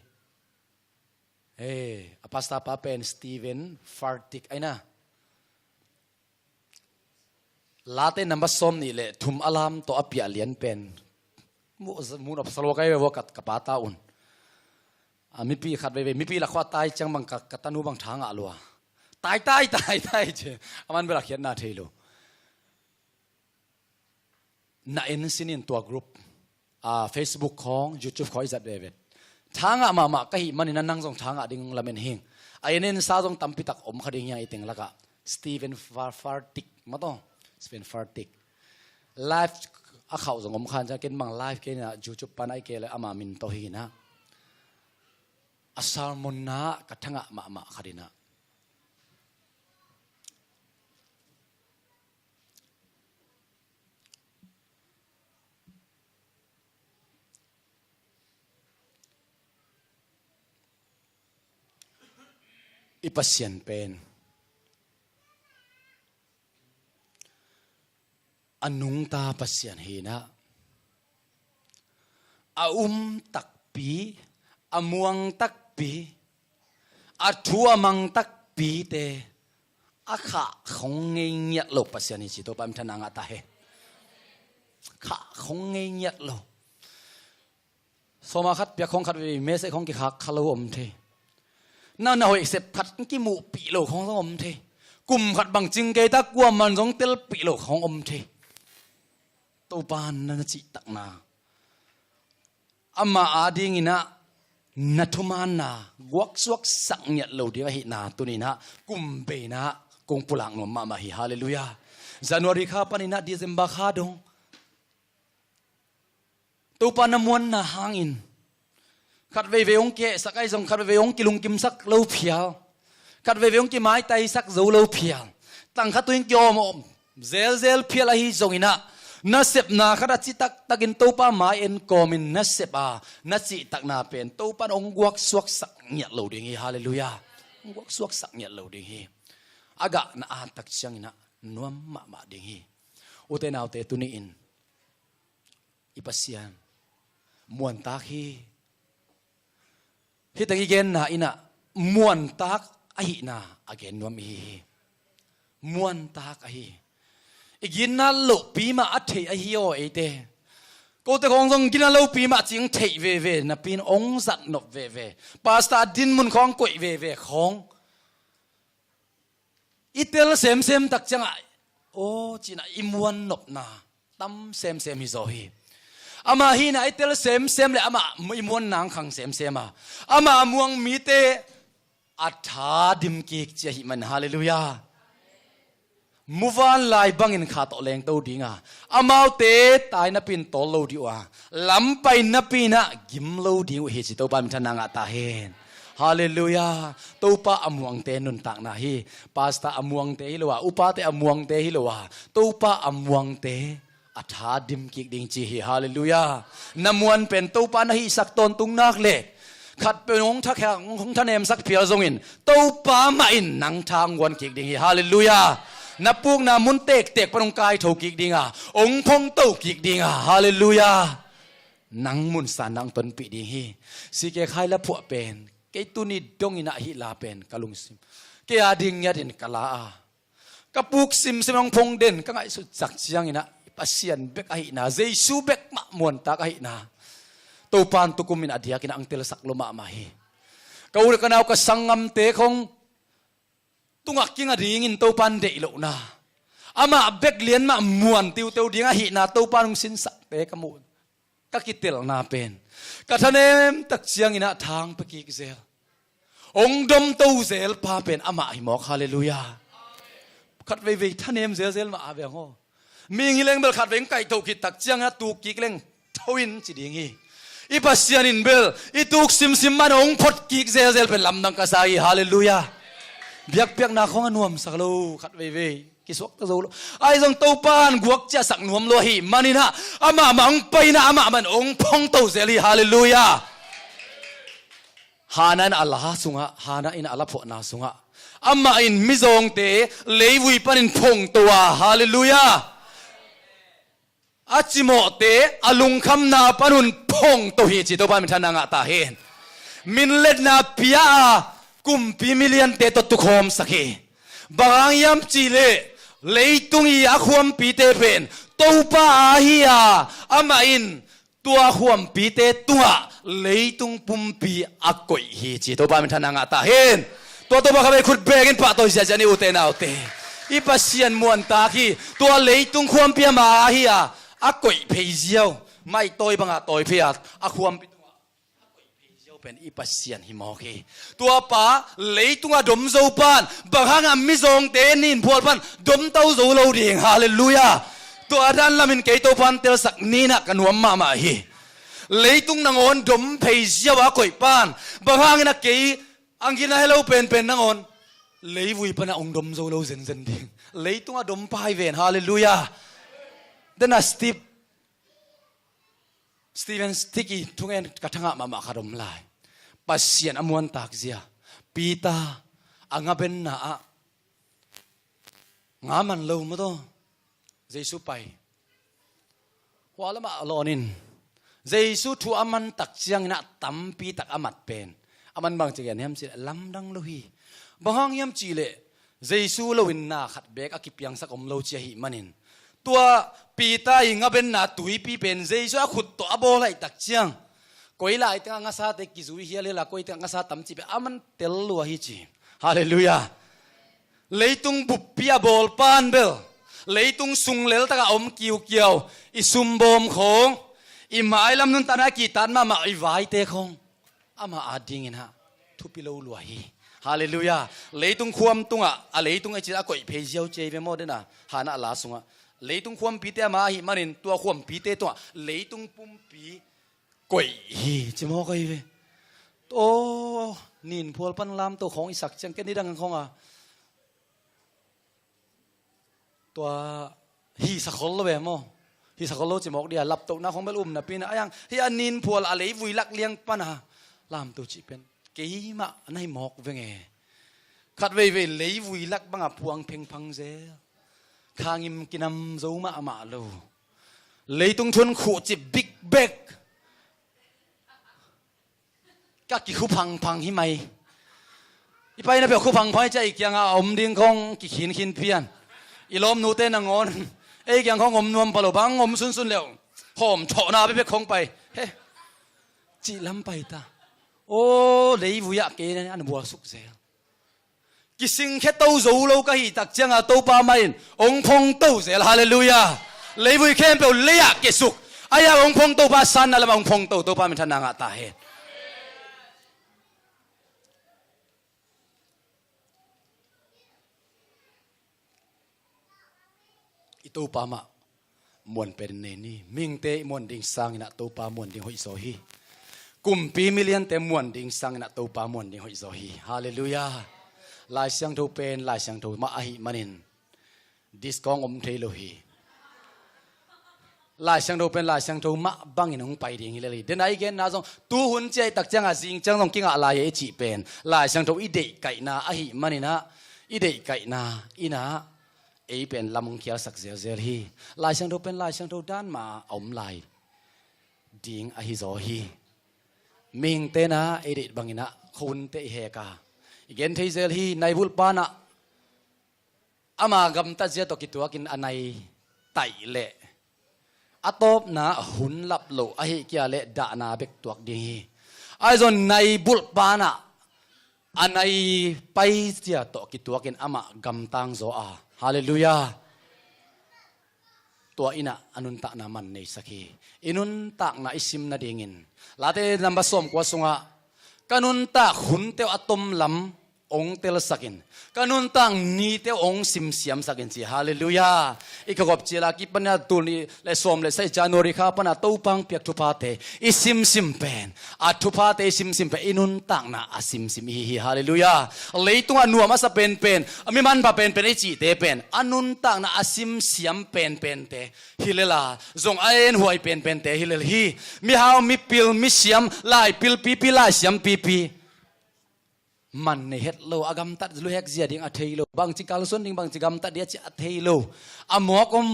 อพาสต้าป้าเป็นสตีเวนฟาร์ติกไอ้นะลาเต้นนับสมนี่แหละทุมอลามตัวอภิอาเลียนเป็นมูนอพสโลกัยวกัดกับปาตาอุนมีปีขัดไปมีปีละขวาตายจังบังกัตนูบังทางอ่ะลัวตายเจมันเวลาเขียนนาเทโลน่าเอ็นซินินตัวกรุ๊ปFacebook ของ YouTube ของอิสัตเดวิดทางอะมาก็หิมันนี่นั่งส่งทางอะดิ่งละเมนเฮงไอ้เนี่ยซาส่งตั้มปิตักอมคดีเงี้ยไอ้ติงละกะสตีเวนฟาร์ติกมาต้องสตีเวนฟาร์ติกไลฟ์อะเขาส่งอมคันจะเกินบางไลฟ์เกินอะ YouTube ปันไอเกลเลยอามามินโตฮีนะ asal mona katanga ma khadina ipasyan pen anung ta pasyan hina takpi amuang takpi athua mang takpi te akha khong ngei nyat lo pasyan hi to pam thana nga ta he kha khong ngei nyat lo soma khat pya khong khat we me se khong ki kha khalo om the na hoi sep khat ki mu pi lo khong om the kum khat bang jing ke ta kwa man jong tel pi lo khong om the to pan na chi tak na ama ading ina nathumana guak suak sak nyat lo dia hi na tunina kumbe na kung pulang no mama hi hallelujah January kha panina December kha dong to panamuan na hangin khat ve ong ke sakai jong khat ve ong kilung kim sak lo phial khat ve ong ki mai tai sak zo lo phial tang kha tuing kyom zel phial hi jong ina na sep na khara chi tak takin to pa mai en komin na sep a na chi tak na pen to pan ong guak suak sak nyat lo ding hi hallelujah guak suak sak nyat lo ding hi aga na a tak chiang ina nuam ma ding hi uten autte tuni in ipasian muan tak hi tangi gen na ina muan tak ahi na again nuam hi muan tak ahi igin na lo pi ma athe a hi o ete ko te khong jong gina lo pi ma ching thei ve na pin ong zat nop ve pasta din mun khong koi ve khong itel sem tak changa o china imuan nop na tam sem hi zo hi ama hi na itel sem le ama imuan nang khang sem ama muang mi te atha dim ki che hi man hallelujah muvan lai bangin kha to leng to dinga amau te tai na pin to lo diwa lampai na pina gim lo diu he chi to ban thana nga ta hen hallelujah to pa amuang te nun tak na hi pasta amuang te hilowa upa te amuang te hilowa to pa amuang te atha dim ki ding chi hi hallelujah namuan pen to pa na hi sak ton tung nak le khat pe ong thak hang ong thanem sak phial zong in to pa ma in nang thang wan ki ding hi hallelujah na puk na mun tek panong kai tho kik dinga ong phong to kik dinga hallelujah nang mun san nang ton pi ding hi si ke khai la phu pen ke tu ni dong ina hi la pen kalung sim ke ading nya din kala a ka puk sim ong phong den ka ngai su chak chiang ina pasian bek ai na Zeisu bek ma mon ta ai na to pan tu kumin adia kina ang tel sak lo ma hi ka ur ka naw ka sangam te khong tungak kinga ringin to pan de lo na ama bek lian ma muan tiu teu dinga hi na to pan sin sak te kamu ka kitel na pen ka thanem tak chiang ina thang pe ki zel ong dom to zel pa pen ama hi mok hallelujah khat ve thanem zel ma ave ho ming hileng bel khat veng kai to ki tak chiang na tu ki leng thoin chi ding hi ipasian in bel ituk sim man ong phot ki zel pen lam nang ka sai hallelujah biak na khong anuam saklo khat ve ki sok ta zo ai jong to pan guak cha sak nuam lo hi manina ama mang paina ama man ong phong to zeli hallelujah hanan allah sunga hana in ala pho na sunga ama in mizong te leivui panin phong towa hallelujah achimo te alung kham na panun phong to hi chi to pan thana nga ta hen min let na pia kumpi million te to tukhom sakhi bangang yam chile leitungi akhwam pi te pen topa ahia ama in tua khwam pi te tua leitung pumpi akoi hi chi to ba min thana nga ta hen to ba khabe khut begin pa to ja jani ute na ute ipasian muan ta khi tua leitung khwam pi ma ahia akoi pheijiao mai toy banga toy phia akhwam pen ipasian hi mo ke tua pa leitunga dom zo pan banghanga mi zong te nin phol pan dom tau zo lo ding hallelujah to adan lamin ke to pan tel sak ni na kanuam ma hi lấy tung nang on đom phê gieo á cội pan bà hang na kỹ anh kia na hello pen nang on lấy vui pan ông đom dâu lâu dần đi lấy tung à đom phai ven hallelujah then a Steven Sticky thung en kathanga mama kharom lai pasien amuan tak zia pita anga ben na nga man lo mo to Zeisu pai wala ma alonin Zeisu thu aman tak chiang na tampi tak amat pen aman bang chigen hem si lam dang lo hi bahang yam chi le Zeisu lo in na khat bek akipyang sakom lo chi hi manin tua pita inga ben na tui pi pen Zeisu a khut to abo lai tak chiang koi lai ta nga sa te ki zui hi le la koi ta nga sa tam chi be aman tel lo hi chi hallelujah leitung bupia bol pan bel leitung sung lel ta om kiu kiao i sum bom khong i mai lam nun tana ki tan ma i vai te khong ama ading in ha thupi lo lo hi hallelujah leitung khuam tunga a leitung ai chi a koi phei jiao che be mo de na hana la sunga leitung khuam pi te ma hi manin tua khuam pi te to leitung pum pi koi hi chi mo kai ve to nin phol pan lam to khong i sak chang ke ni dang khong aตัวฮีสักคนละแบบมั้งฮีสักคนละจะมอกเดียหลับตกนะของเบลนะปีน่ะยังฮีอันนินพัวอะไรวุยลักเลี้ยงปะนะลามตัวจีเป็นกี่มาในหมอกเวงขัดเว่ยเลยวุยลักบังอ่ะพวงเพ่งพังเซข้างิมกินน้ำโซมาอามาโลเลยตรงชนขู่จีบิ๊กเบกก็กี่คู่พังหิไหมอีไปนะเปียคู่พังพอยใจอีกอย่างอ่ะอมดิ้งของกี่ขินเพี้ยนอีลมนูเต้นงอนเอ้ยยังของอมนวมปลบังอมซุนแล้วหอมเฉาะนาไปคงไปเฮ้จีลำไปตาโอ้เลยวุยะเกนอันบัวสุกเซลกิสิงแค่เต้าโจโลก็หิตักจังอ่ะเต้าปาไม่องพงเต้าเซลฮาเลลูยาเลยวุยแค่เปล่าเลยะเกสุกอายาองพงเต้าปาสันอะไรมาองพงเต้าปาไม่ทันนางตาเหตุตัวปามะมวนเป็นเนนี่มิงเตมวนดิ่งสังนะตัวปามวนดิ่งหอยโซฮีกุมปีมิเลียนเตมวนดิ่งสังนะตัวปามวนดิ่งหอยโซฮีฮาเลลูยาลายเสียงทูเป็นลายเสียงทูมาอหิมันินดิสกองอมเทโลฮีลายเสียงทูเป็นลายเสียงทูมาบังอินงไปดิ่งฮิเลลีเดนไอเกนนาซงตูหุ่นใจตักจังอาจิงจังต้องกิ้งอะไรเอจิเป็นลายเสียงทูอีเดไก่นาอหิมันินะอีเดไก่นาอีนาเอเป็นลำงเขียวสักเสียวเสียฮีลายเสียงทูเป็นลายเสียงทูด้านมาอมลายดิ่งอหิโซฮีมิงเตนะเอเดบังอินะคุณเตเฮกาอีกเกนเทเซลฮีในบุลปานะอามากำตัดเสียตกิตัวกินอันในไตเละอัตบนะหุ่นลับโลอหิเกียเละด่านาเบกตัวดีไอซอนในบุลปานะอันในไปเสียตกิตัวกินอามากำตังโซอาฮาเลลูยาตัวอินะอนุนตะนามันในสักอินุนตะนาอิสิมนาดิ่งินลาเตนัมบะสมกว่าสงะกันุนตะขุนเตวอะตมลำองเตลสักินกันุนตังนีเตวองสิมเสียมสักินสิฮาเลลูยาอีกขบเจลากิปัญญาตุนีเลสอมเลใส่จานอริคาปนาตูปังเปียกทุพาเตอิสิมสิมเป็นอัทุพาเตสิมสิมเป็นอินุนตังนาอสิมสิมฮิฮาเลลูยาเลยตุงอนัวมาสเป็นมิมันปะเป็นไอจีเตเป็นอนุนตังนาอสิมเสียมเป็นเตฮิเลลาจงไอเอ็นหวยเป็นเตฮิเลลฮีมิฮาวมิปิลมิเสียมลายปิลปีลายเสียมปีมันในเฮ็ดโลอากำตัดลุเฮกเสียดิ่งอัฐยโลบางจิกาลส่วนดิ่งบางจิกำตัดเดียจิอัฐยโลอามอกม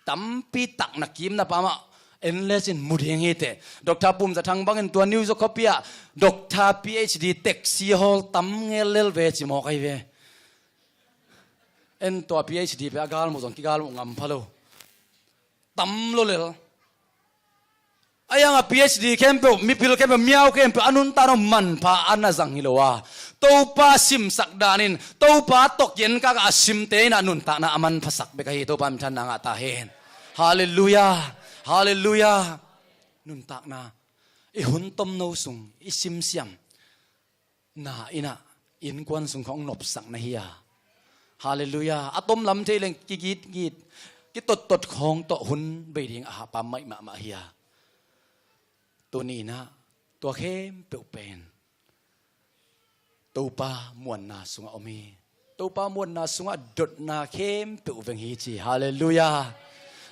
ตั้มปีตักนักกิมนะปามะเอ็นเลสินมุดเฮงเฮเตดอกทาปุ่มจะทางบางเงินตัวนิวส์คอปีอะดอกทา PhD เต็กซีฮอลตั้มเงลเลลเวจิมอกไอเวเอ็นตัว PhD ไปอากาลมุจงกิกาลมุงอัมพะโลตั้มโลเลลไอ้ยังอ่ะ PhD เข้มเปล่ามีพิลเข้มเปล่ามีเอาเข้มเปล่าอนุนตานมันพาอันน่ะสังฮิโลวะตัวป้าซิมสักดานินตัวป้าตกเย็นก็อาซิมเตนอนุนตานะมันภาษาเบกให้ตัวป้ามิทันนางอาตาเฮนฮาเลลูยาฮาเลลูยานุนตานะอีหุ่นต้มโนสุงอีซิมเสียมน่าอินะอินกวนสุงของนบสักนะเฮียฮาเลลูยาอะต้มลำเทเลงกีตดของโตหุ่นเบดิงอาปามไม่มาเฮีย ตัวนี้นะตัวเข้มเปลี่ยวเป็นตัวปามวนนาสุงอมีตัวปามวนนาสุงดดนาเข้มเปลี่ยวเวงฮีจีฮาเลลูยา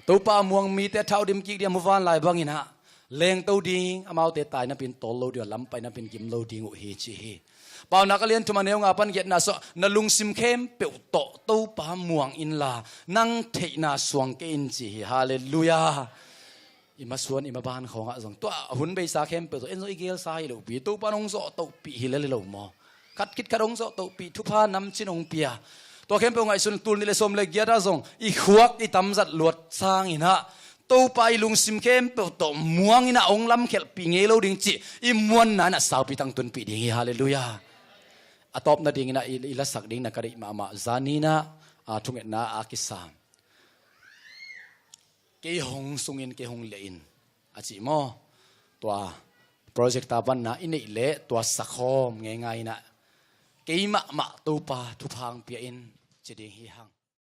ตัวปามวงมีแต่เท่าดิมกิเดียมฟันลายบางอินะเลงตัวดิงอมาเอาแต่ตายนับเป็นตอลโลเดียวล้ำไปนับเป็นกิมโลดิงอุเฮจีเปล่านักเรียนทุมาเนียงอาปันเกียรนาสนลุงซิมเข้มเปลี่ยวโตตัวปามวงอินลานั่งเทนาสวงเกนจีฮาเลลูยาอิมาส่วนอิมาบานของอ่ะส่งตัวหุ่นไปสาเข้มเปลี่ยวเอ็นโซอีเกลสายลูกปีตัวปานงโซตัวปีฮิเลเลลูมอคัดคิดคัดองโซตัวปีทุพาน้ำชินองเปียตัวเข้มเปลี่ยวไงสุนตูนนี่เลยสมเลยเกียร์ส่งอีขวกอีตำจัดหลวดสร้างอินะตัวไปลุงซิมเข้มเปลี่ยวโตม่วงอินะองลำเขลปีเงลูดิงจีอิมวนนั้นน่ะสาวปีตังตุนปีดิงฮาเลลูยาอตอบนาดิงนะอิลสักดิงนะกระดิมาจานีนะทุกเอ็นะอากิสามเกี่ยหงสุงินเกี่ยหงเลอินอาจิโมตัวโปรเจกต์ตาบันนะอินิเละตัวสักคอมง่ายๆนะเกี่ยมะตัวปาทุพังเปียอินจะดิงฮีหัง